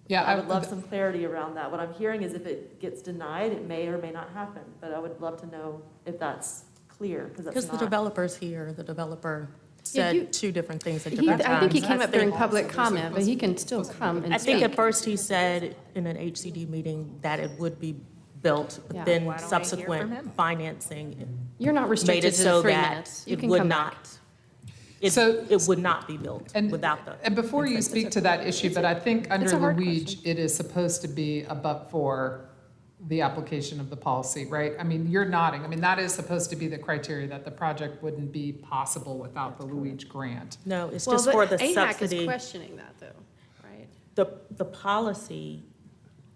Yeah, I would love some clarity around that. What I'm hearing is if it gets denied, it may or may not happen, but I would love to know if that's clear, because that's Because the not. developer's here, the developer Yeah, you- said two different things at He, different times. I think he came up during Also, public they're comment, but he supposed- can still come and I think speak. at first he said in an HCD meeting that it would be built, Yeah. but then Why don't I hear from subsequent him? financing You're not made restricted it to so the 3 that minutes. You it can would come back. not, So- it would not be built And- without the. And before you speak to that issue, but I think under it's a hard Luigi, it is supposed to be a but for the application of the policy, right? I mean, you're nodding. I mean, that is supposed to be the criteria, that the project wouldn't be possible without the Luigi grant. No, it's Well, just for the AHAC is subsidy. questioning that though, right? The policy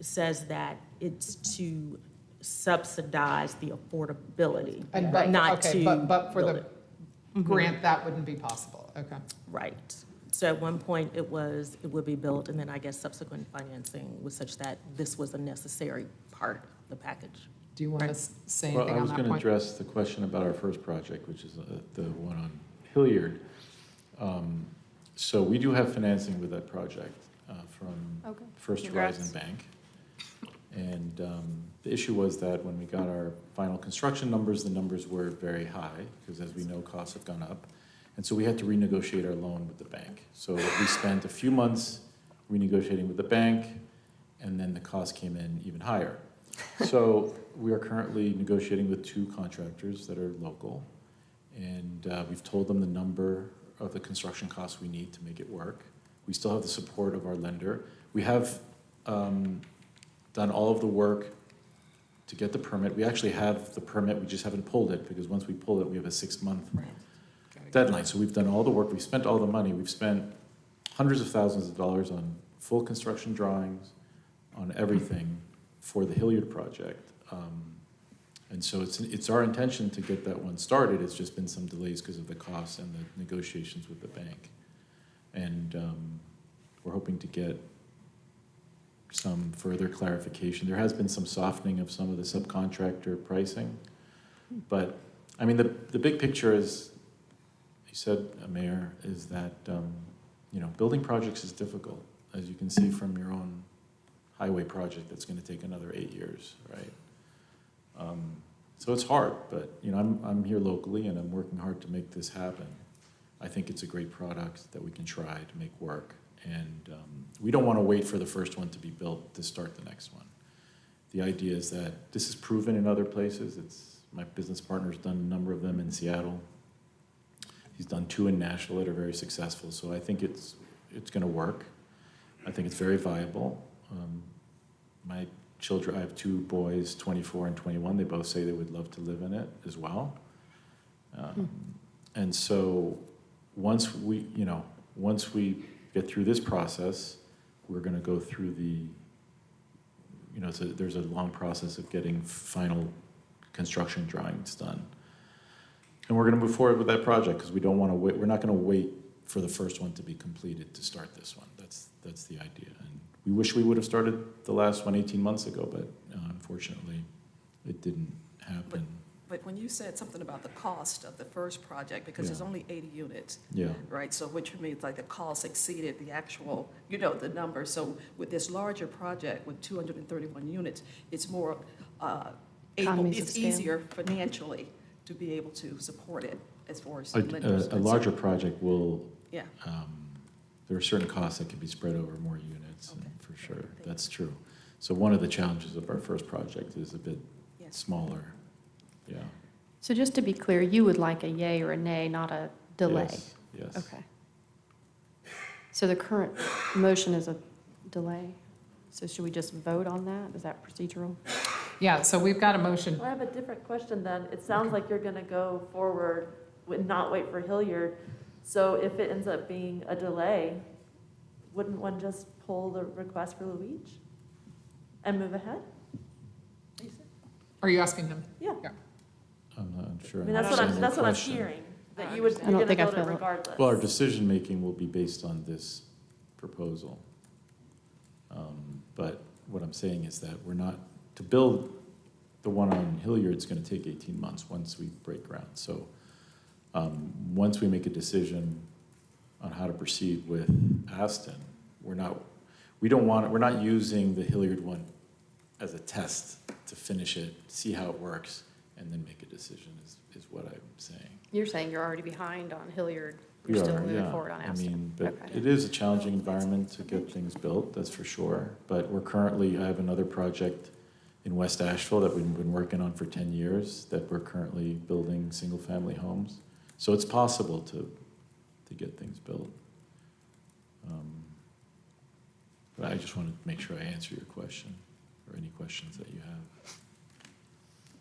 says that it's to subsidize the affordability, And but, not okay, to but for build the it. grant, that wouldn't be possible. Okay. Right. So at one point, it would be built, and then I guess subsequent financing was such that this was a necessary part of the package. Do you want to Right. say Well, anything I on was that going to point? address the question about our first project, which is the one on Hilliard. So we do have financing with that project from Okay. First Congrats. Horizon Bank. And the issue was that when we got our final construction numbers, the numbers were very high, because as we know, costs have gone up. And so we had to renegotiate our loan with the bank. So we spent a few months renegotiating with the bank, and then the cost came in even higher. So we are currently negotiating with 2 contractors that are local, and we've told them the number of the construction costs we need to make it work. We still have the support of our lender. We have done all of the work to get the permit. We actually have the permit, we just haven't pulled it, because once we pull it, we have a 6-month deadline. So we've done all the work, we've spent all the money, we've spent hundreds of thousands of dollars on full construction drawings, on everything for the Hilliard project. And so it's our intention to get that one started. It's just been some delays because of the costs and the negotiations with the bank. And we're hoping to get some further clarification. There has been some softening of some of the subcontractor pricing. But, I mean, the big picture is, you said, Mayor, is that, building projects is difficult, as you can see from your own highway project that's going to take another 8 years, right? So it's hard, but, I'm here locally and I'm working hard to make this happen. I think it's a great product that we can try to make work. And we don't want to wait for the first one to be built to start the next one. The idea is that this is proven in other places. My business partner's done a number of them in Seattle. He's done 2 in Nashville that are very successful. So I think it's going to work. I think it's very viable. My children, I have 2 boys, 24 and 21. They both say they would love to live in it as well. And so once we get through this process, we're going to go through there's a long process of getting final construction drawings done. And we're going to move forward with that project because we don't want to wait. We're not going to wait for the first one to be completed to start this one. That's the idea. And we wish we would have started the last one 18 months ago, but unfortunately, it didn't happen. But when you said something about the cost of the first project, because there's only 80 units, Yeah. right? So which means like the cost exceeded the actual, the number. So with this larger project with 231 units, it's more Economies of it's scale. easier financially to be able to support it as far as A lenders. larger project will, Yeah. there are certain costs that can be spread over more units, and for sure, that's true. So one of the challenges of our first project is a bit smaller, yeah. So just to be clear, you would like a yay or a nay, not a delay? Yes. Okay. So the current motion is a delay. So should we just vote on that? Is that procedural? Yeah, so we've got a motion. Well, I have a different question then. It sounds like you're gonna go forward and not wait for Hilliard. So if it ends up being a delay, wouldn't one just pull the request for Luigi and move ahead? Are you asking him? Yeah. I'm sure. I mean, that's what I'm hearing, that you're I don't gonna think I build it feel it. regardless. Well, our decision-making will be based on this proposal. But what I'm saying is that we're not, to build the one on Hilliard's gonna take 18 months once we break ground. So, once we make a decision on how to proceed with Aston, we're not using the Hilliard one as a test to finish it, see how it works, and then make a decision is what I'm saying. You're saying you're already behind on Hilliard, We you're still are, moving yeah. forward on I Aston. mean, but Okay. it is a challenging environment to get things built, that's for sure. But I have another project in West Asheville that we've been working on for 10 years that we're currently building single-family homes. So it's possible to get things built. But I just wanted to make sure I answer your question, or any questions that you have.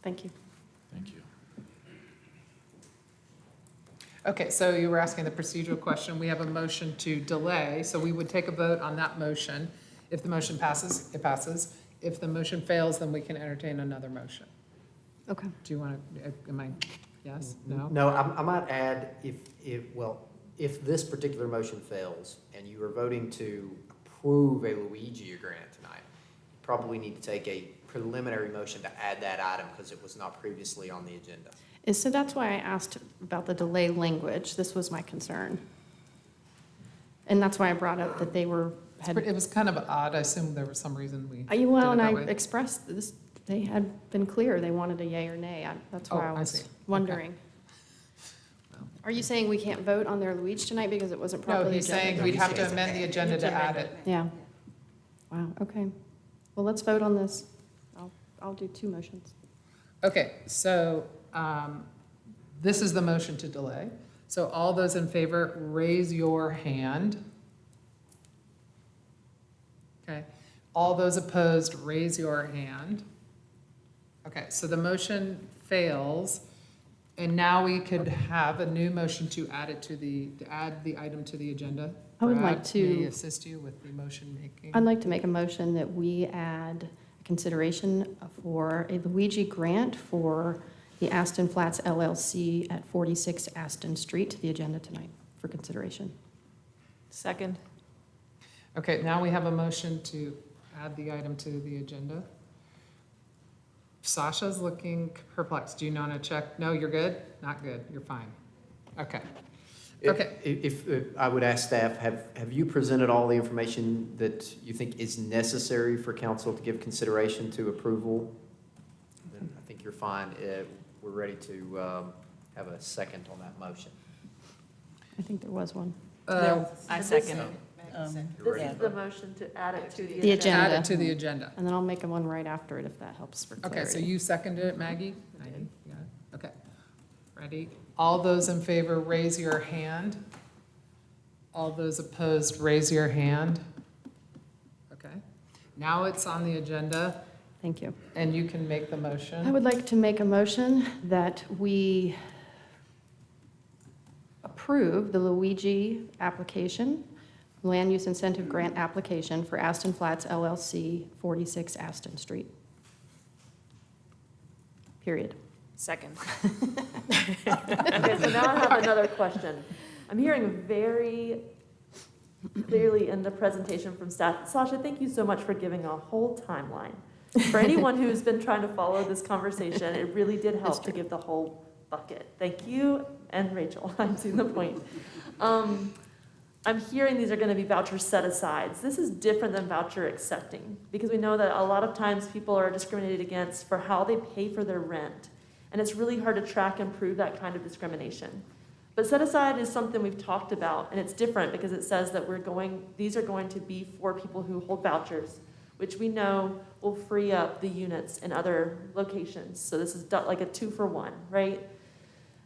Thank you. Thank you. Okay, so you were asking the procedural question. We have a motion to delay, so we would take a vote on that motion. If the motion passes, it passes. If the motion fails, then we can entertain another motion. Okay. Do you want to, am I, yes, no? No, I might add, if this particular motion fails and you are voting to approve a Luigi grant tonight, you probably need to take a preliminary motion to add that item because it was not previously on the agenda. So that's why I asked about the delay language. This was my concern. And that's why I brought up that they were, It was kind of odd. I assume there was some reason we did it well, and that I way. expressed this, they had been clear, they wanted a yay or nay. That's why Oh, I I see. was Okay. wondering. Are you saying we can't vote on their Luigi tonight because it wasn't No, properly? he's saying we'd have to amend the agenda to add it. Yeah. Wow, okay. Well, let's vote on this. I'll do two motions. Okay, so this is the motion to delay. So all those in favor, raise your hand. Okay. All those opposed, raise your hand. Okay, so the motion fails, and now we could have a new motion to add the item to the agenda. I would like Brad, may to- assist you with the motion making. I'd like to make a motion that we add consideration for a Luigi grant for the Aston Flats LLC at 46 Aston Street to the agenda tonight for consideration. Second. Okay, now we have a motion to add the item to the agenda. Sasha's looking perplexed. Do you want to check? No, you're good? Not good. You're fine. Okay. Okay. If I would ask staff, have you presented all the information that you think is necessary for council to give consideration to approval? Then I think you're fine. We're ready to have a second on that motion. I think there was one. I second. This is the motion to add it to the The agenda. Add agenda. it to the agenda. And then I'll make one right after it if that helps for clarity. Okay, so you seconded it, Maggie? Maggie, you got it? Okay. Ready? All those in favor, raise your hand. All those opposed, raise your hand. Okay. Now it's on the agenda, Thank you. and you can make the I motion. would like to make a motion that we approve the Luigi application, land use incentive grant application for Aston Flats LLC, 46 Aston Street. Period. Second. Okay, so now I have another question. I'm hearing very clearly in the presentation from staff. Sasha, thank you so much for giving a whole timeline. For anyone who's been trying to follow this conversation, it really did help to give the whole bucket. Thank you, and Rachel, I'm seeing the point. I'm hearing these are gonna be voucher set-asides. This is different than voucher accepting, because we know that a lot of times people are discriminated against for how they pay for their rent. And it's really hard to track and prove that kind of discrimination. But set-aside is something we've talked about, and it's different because it says that these are going to be for people who hold vouchers, which we know will free up the units in other locations. So this is like a 2-for-1, right?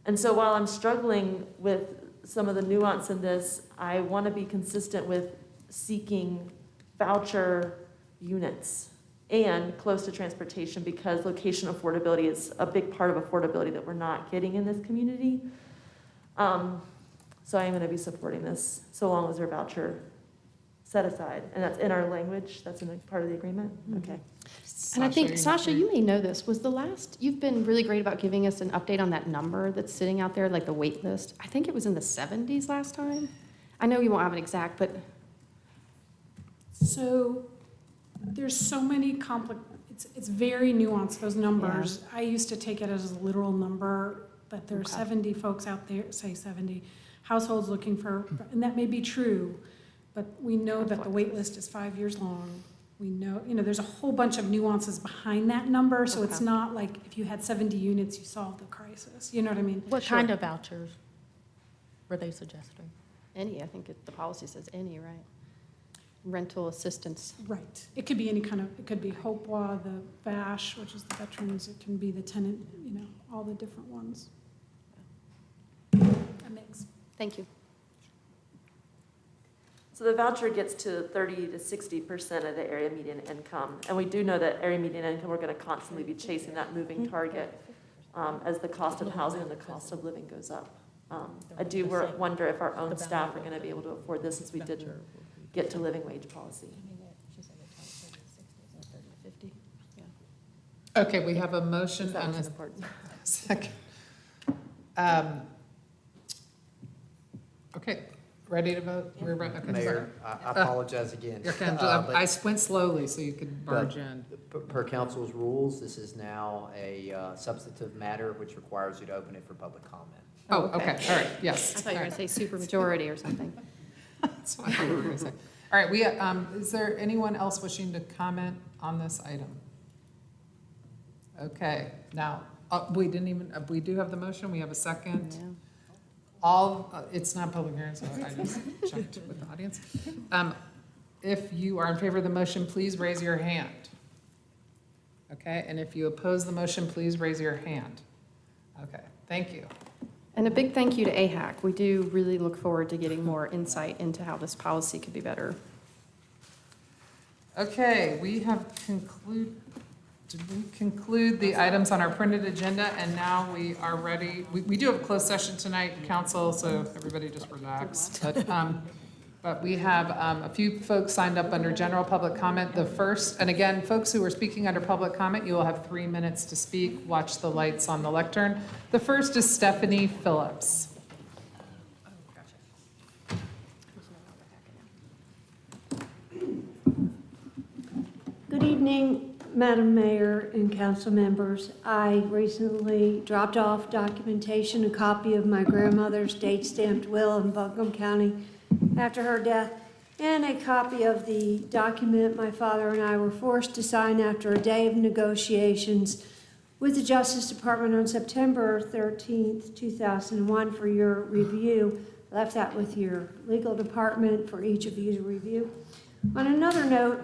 And so while I'm struggling with some of the nuance in this, I want to be consistent with seeking voucher units and close to transportation, because location affordability is a big part of affordability that we're not getting in this community. So I am going to be supporting this so long as they're voucher set aside. And that's in our language, that's in a part of the agreement? Okay. And I think, you- Sasha, you may know this, you've been really great about giving us an update on that number that's sitting out there, like the wait list. I think it was in the 70s last time. I know you won't have an exact, but So there's so many it's very nuanced, those numbers. I used to take it as a literal number, but there are 70 folks out there, say 70 households looking for, and that may be true, but we know that the wait list is 5 years long. We know, there's a whole bunch of nuances behind that number, so it's not like if you had 70 units, you solved the crisis. You know what I mean? What kind of vouchers were they suggesting? any, I think the policy says any, right? Rental assistance. Right. It could be any kind of, it could be HOPWA, the VASH, which is the veterans, it can be the tenant, all the different ones. A mix. Thank you. So the voucher gets to 30 to 60% of the area median income. And we do know that area median income, we're going to constantly be chasing that moving target as the cost of housing and the cost of living goes up. I do wonder if our own staff are going to be able to afford this, since we didn't get to living wage policy. Okay, we have a motion and a second. Okay, ready to vote? We're ready. Okay, Mayor, I apologize again. You're kind I went slowly so you could barge in. Per council's rules, this is now a substantive matter which requires you to open it for public comment. Oh, okay, all right, yes. I thought you were going to say supermajority or something. That's what I thought we were going to say. All right, we, is there anyone else wishing to comment on this item? Okay, now, we didn't even, we do have the motion, we have a second. Yeah. It's not public hearing, so I just checked with the audience. If you are in favor of the motion, please raise your hand. Okay, and if you oppose the motion, please raise your hand. Okay, thank you. And a big thank you to AHAC. We do really look forward to getting more insight into how this policy could be better. Okay, we have conclude the items on our printed agenda, and now we are ready. We do have a closed session tonight, council, so everybody just relax. But we have a few folks signed up under general public comment. The first, and again, folks who are speaking under public comment, you will have 3 minutes to speak. Watch the lights on the lectern. The first is Stephanie Phillips. Good evening, Madam Mayor and council members. I recently dropped off documentation, a copy of my grandmother's date-stamped will in Buncombe County after her death, and a copy of the document my father and I were forced to sign after a day of negotiations with the Justice Department on September 13th, 2001 for your review. I left that with your legal department for each of you to review. On another note,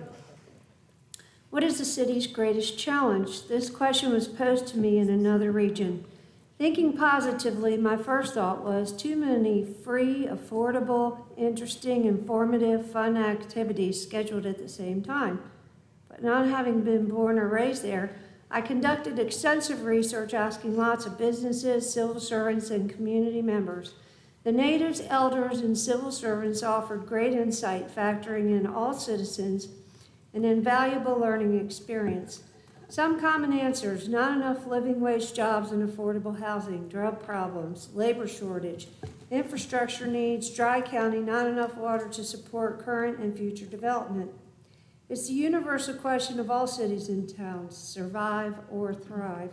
what is the city's greatest challenge? This question was posed to me in another region. Thinking positively, my first thought was too many free, affordable, interesting, informative, fun activities scheduled at the same time. But not having been born or raised there, I conducted extensive research asking lots of businesses, civil servants, and community members. The natives, elders, and civil servants offered great insight, factoring in all citizens, an invaluable learning experience. Some common answers: not enough living wage jobs and affordable housing, drug problems, labor shortage, infrastructure needs, dry county, not enough water to support current and future development. It's the universal question of all cities and towns: survive or thrive.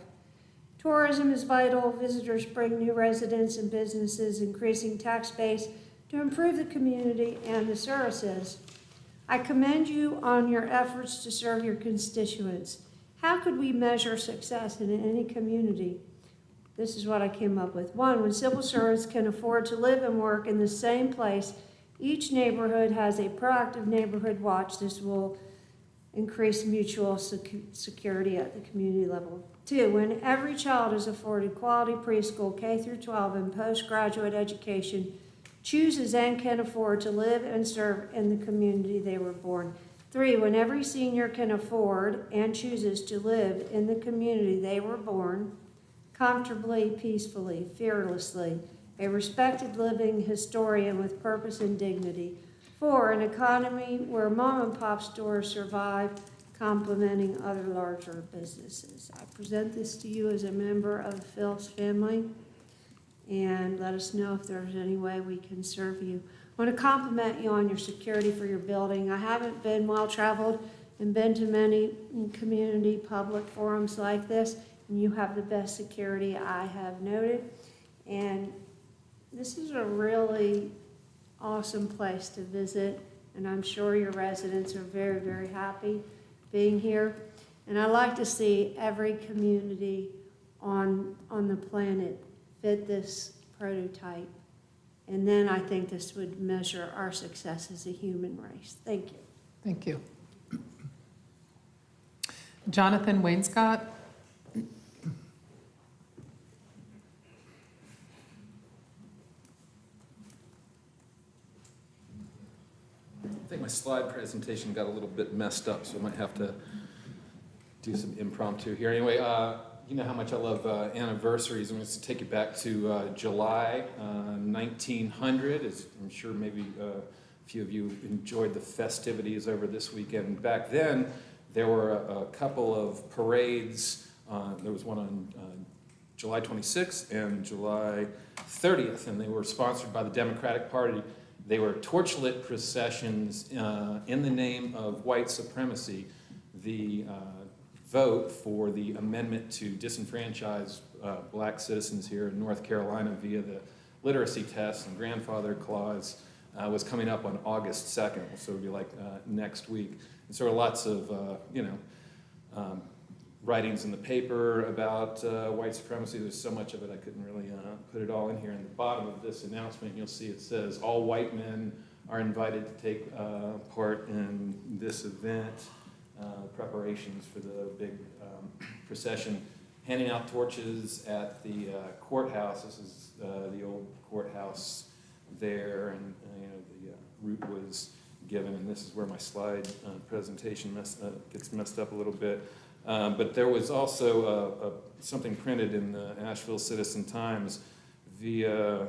Tourism is vital. Visitors bring new residents and businesses, increasing tax base to improve the community and the services. I commend you on your efforts to serve your constituents. How could we measure success in any community? This is what I came up with. 1, when civil servants can afford to live and work in the same place, each neighborhood has a proactive neighborhood watch. This will increase mutual security at the community level. 2, when every child is afforded quality preschool, K through 12, and postgraduate education, chooses and can afford to live and serve in the community they were born. 3, when every senior can afford and chooses to live in the community they were born, comfortably, peacefully, fearlessly, a respected living historian with purpose and dignity. 4, an economy where mom and pop stores survive, complementing other larger businesses. I present this to you as a member of Phil's family, and let us know if there's any way we can serve you. I want to compliment you on your security for your building. I haven't been well-traveled and been to many community public forums like this, and you have the best security I have noted. And this is a really awesome place to visit, and I'm sure your residents are very, very happy being here. And I like to see every community on the planet fit this prototype. And then I think this would measure our success as a human race. Thank you. Thank you. Jonathan Wainscott. I think my slide presentation got a little bit messed up, so I might have to do some impromptu here. Anyway, you know how much I love anniversaries. I'm going to take you back to July 1900. As I'm sure maybe a few of you enjoyed the festivities over this weekend. Back then, there were a couple of parades. There was one on July 26th and July 30th, and they were sponsored by the Democratic Party. They were torchlit processions in the name of white supremacy. The vote for the amendment to disenfranchise black citizens here in North Carolina via the literacy test and grandfather clause was coming up on August 2nd, so it would be like next week. And so there were lots of, writings in the paper about white supremacy. There's so much of it I couldn't really put it all in here. In the bottom of this announcement, you'll see it says, all white men are invited to take part in this event. Preparations for the big procession, handing out torches at the courthouse. This is the old courthouse there, and the route was given, and this is where my slide presentation gets messed up a little bit. But there was also something printed in the Asheville Citizen Times via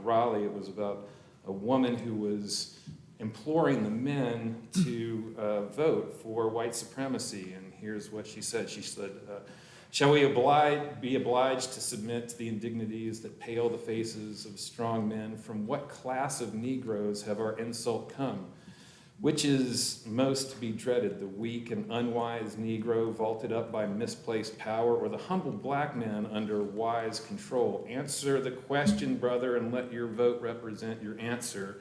Raleigh. It was about a woman who was imploring the men to vote for white supremacy. And here's what she said. She said, shall we be obliged to submit to the indignities that pale the faces of strong men? From what class of Negroes have our insult come? Which is most to be dreaded, the weak and unwise Negro vaulted up by misplaced power, or the humble black man under wise control? Answer the question, brother, and let your vote represent your answer.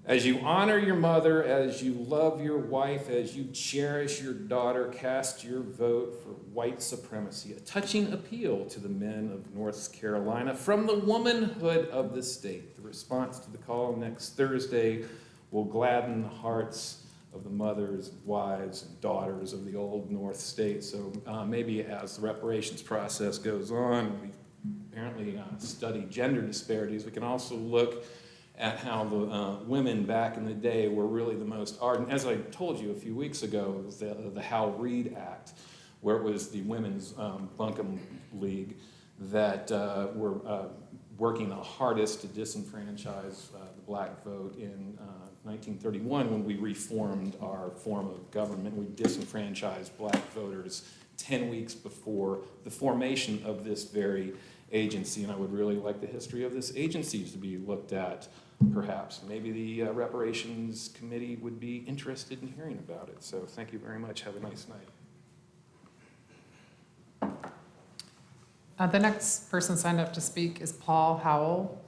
As you honor your mother, as you love your wife, as you cherish your daughter, cast your vote for white supremacy. A touching appeal to the men of North Carolina from the womanhood of the state. The response to the call next Thursday will gladden the hearts of the mothers, wives, and daughters of the old North State. So maybe as the reparations process goes on, we apparently study gender disparities. We can also look at how the women back in the day were really the most ardent. As I told you a few weeks ago, it was the Hal Reid Act, where it was the Women's Bunkum League that were working the hardest to disenfranchise the black vote in 1931 when we reformed our form of government. We disenfranchised black voters 10 weeks before the formation of this very agency, and I would really like the history of this agency to be looked at, perhaps. Maybe the Reparations Committee would be interested in hearing about it. So thank you very much. Have a nice night. The next person signed up to speak is Paul Howell.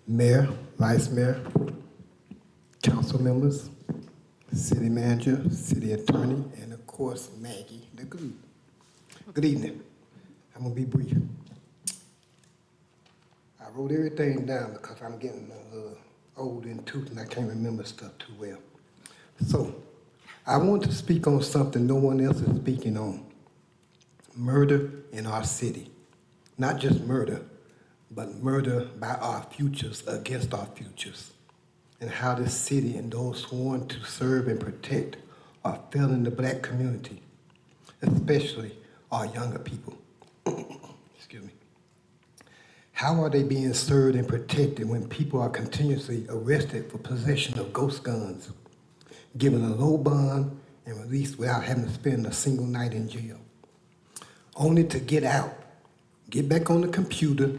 Mayor, Vice Mayor, council members, city manager, city attorney, and of course, Maggie, the group. Good evening. I'm gonna be brief. I wrote everything down because I'm getting a little old in the tooth and I can't remember stuff too well. So, I want to speak on something no one else is speaking on. Murder in our city. Not just murder, but murder by our futures against our futures. And how this city and those sworn to serve and protect are failing the black community, especially our younger people. excuse me, how are they being served and protected when people are continuously arrested for possession of ghost guns, given a low bond, and released without having to spend a single night in jail, only to get out, get back on the computer,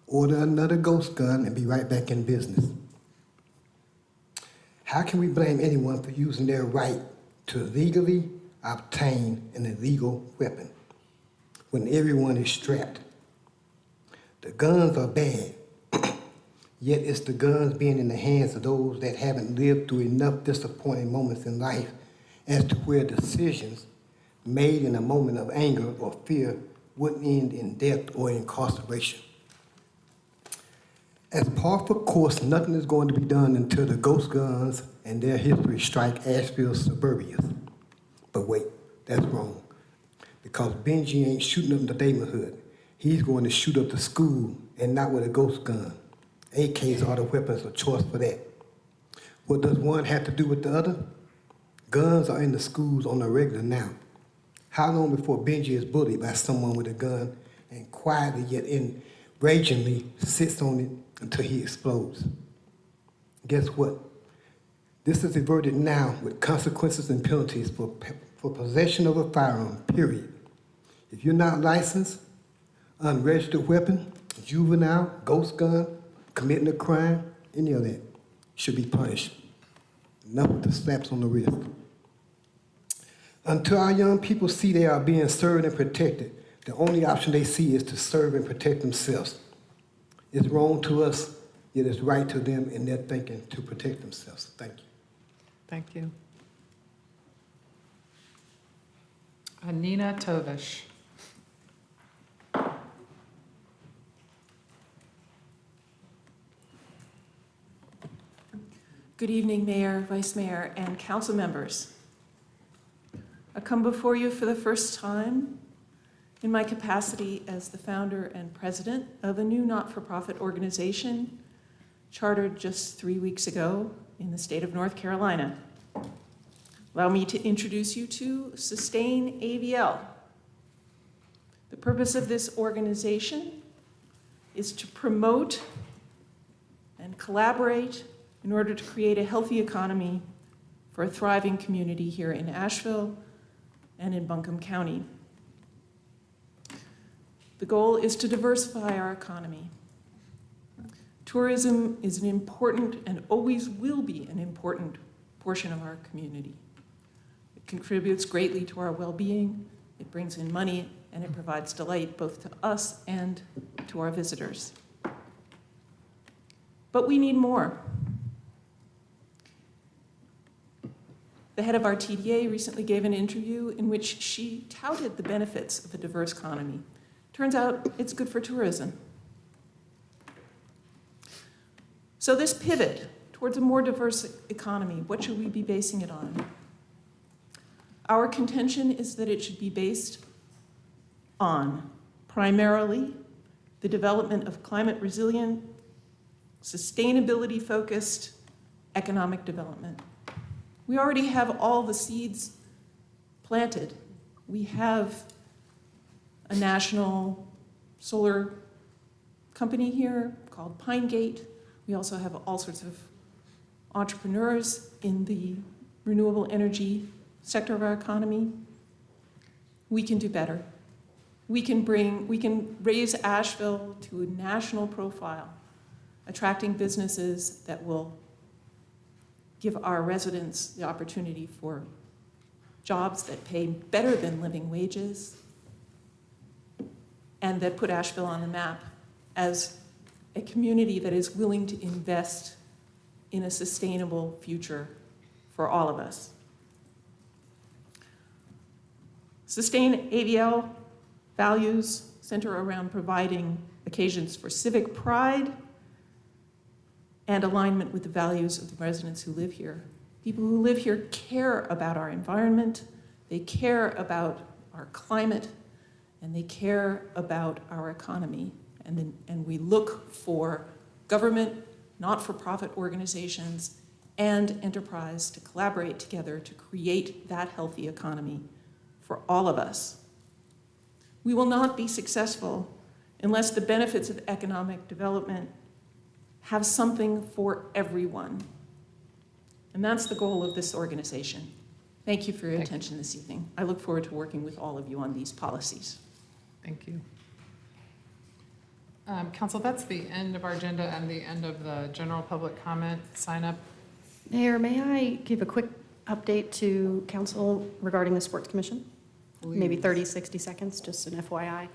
order another ghost gun, and be right back in business? How can we blame anyone for using their right to legally obtain an illegal weapon when everyone is strapped? The guns are bad, yet it's the guns being in the hands of those that haven't lived through enough disappointing moments in life as to where decisions made in a moment of anger or fear would end in death or incarceration. As par for course, nothing is going to be done until the ghost guns and their history strike Asheville's suburbia. But wait, that's wrong. Because Benji ain't shooting up the neighborhood. He's going to shoot up the school, and not with a ghost gun. AKs are the weapons of choice for that. What does one have to do with the other? Guns are in the schools on the regular now. How long before Benji is bullied by someone with a gun and quietly yet enragingly sits on it until he explodes? Guess what? This is averted now with consequences and penalties for possession of a firearm, period. If you're not licensed, unregistered weapon, juvenile, ghost gun, committing a crime, any of that should be punished. Enough with the slaps on the wrist. Until our young people see they are being served and protected, the only option they see is to serve and protect themselves. It's wrong to us, yet it's right to them in their thinking to protect themselves. Thank you. Thank you. Anina Tovish. Good evening, Mayor, Vice Mayor, and council members. I come before you for the first time in my capacity as the founder and president of a new not-for-profit organization chartered just 3 weeks ago in the state of North Carolina. Allow me to introduce you to Sustain AVL. The purpose of this organization is to promote and collaborate in order to create a healthy economy for a thriving community here in Asheville and in Buncombe County. The goal is to diversify our economy. Tourism is an important and always will be an important portion of our community. It contributes greatly to our well-being, it brings in money, and it provides delight both to us and to our visitors. But we need more. The head of our TDA recently gave an interview in which she touted the benefits of a diverse economy. Turns out it's good for tourism. So this pivot towards a more diverse economy, what should we be basing it on? Our contention is that it should be based on primarily the development of climate resilient, sustainability-focused economic development. We already have all the seeds planted. We have a national solar company here called Pinegate. We also have all sorts of entrepreneurs in the renewable energy sector of our economy. We can do better. We can raise Asheville to a national profile, attracting businesses that will give our residents the opportunity for jobs that pay better than living wages and that put Asheville on the map as a community that is willing to invest in a sustainable future for all of us. Sustain AVL values center around providing occasions for civic pride and alignment with the values of the residents who live here. People who live here care about our environment, they care about our climate, and they care about our economy. And we look for government, not-for-profit organizations, and enterprise to collaborate together to create that healthy economy for all of us. We will not be successful unless the benefits of economic development have something for everyone. And that's the goal of this organization. Thank you for your attention this evening. I look forward to working with all of you on these policies. Thank you. Council, that's the end of our agenda and the end of the general public comment sign up. Mayor, may I give a quick update to council regarding the Sports Commission? Maybe 30, 60 seconds, just an FYI.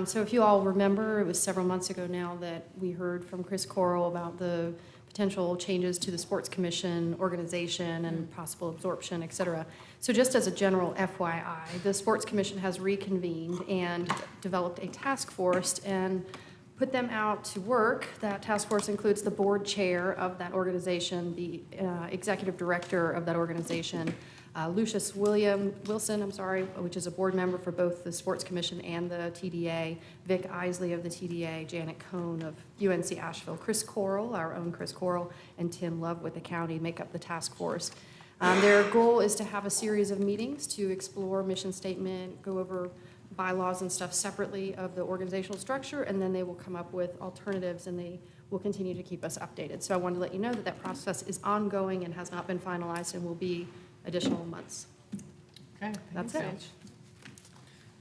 So if you all remember, it was several months ago now that we heard from Chris Corral about the potential changes to the Sports Commission organization and possible absorption, et cetera. So just as a general FYI, the Sports Commission has reconvened and developed a task force and put them out to work. That task force includes the board chair of that organization, the executive director of that organization, Lucius Wilson, which is a board member for both the Sports Commission and the TDA, Vic Isley of the TDA, Janet Cohn of UNC Asheville, Chris Corral, our own Chris Corral, and Tim Love with the county make up the task force. Their goal is to have a series of meetings to explore mission statement, go over bylaws and stuff separately of the organizational structure, and then they will come up with alternatives, and they will continue to keep us updated. So I wanted to let you know that that process is ongoing and has not been finalized and will be additional months. Okay. That's it.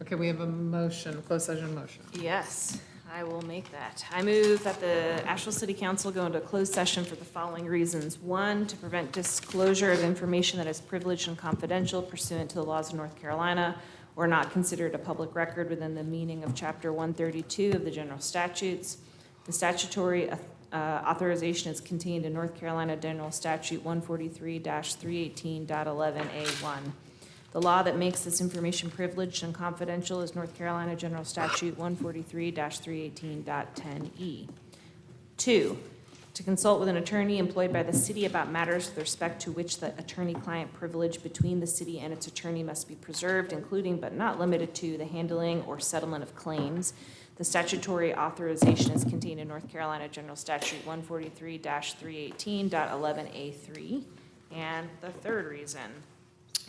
Okay, we have a motion, closed session motion. Yes, I will make that. I move that the Asheville City Council go into closed session for the following reasons. One, to prevent disclosure of information that is privileged and confidential pursuant to the laws of North Carolina or not considered a public record within the meaning of Chapter 132 of the General Statutes. The statutory authorization is contained in North Carolina General Statute 143-318.11A1. The law that makes this information privileged and confidential is North Carolina General Statute 143-318.10E. 2, to consult with an attorney employed by the city about matters with respect to which the attorney-client privilege between the city and its attorney must be preserved, including but not limited to the handling or settlement of claims. The statutory authorization is contained in North Carolina General Statute 143-318.11A3. And the third reason,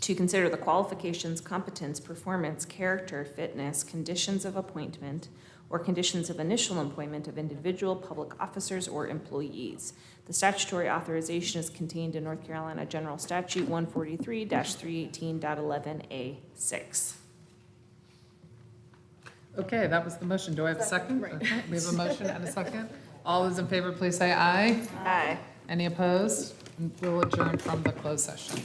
to consider the qualifications, competence, performance, character, fitness, conditions of appointment, or conditions of initial employment of individual public officers or employees. The statutory authorization is contained in North Carolina General Statute 143-318.11A6. Okay, that was the motion. Do I have a second? Okay, we have a motion and a second. All those in favor, please say aye. Aye. Any opposed? We'll adjourn from the closed session.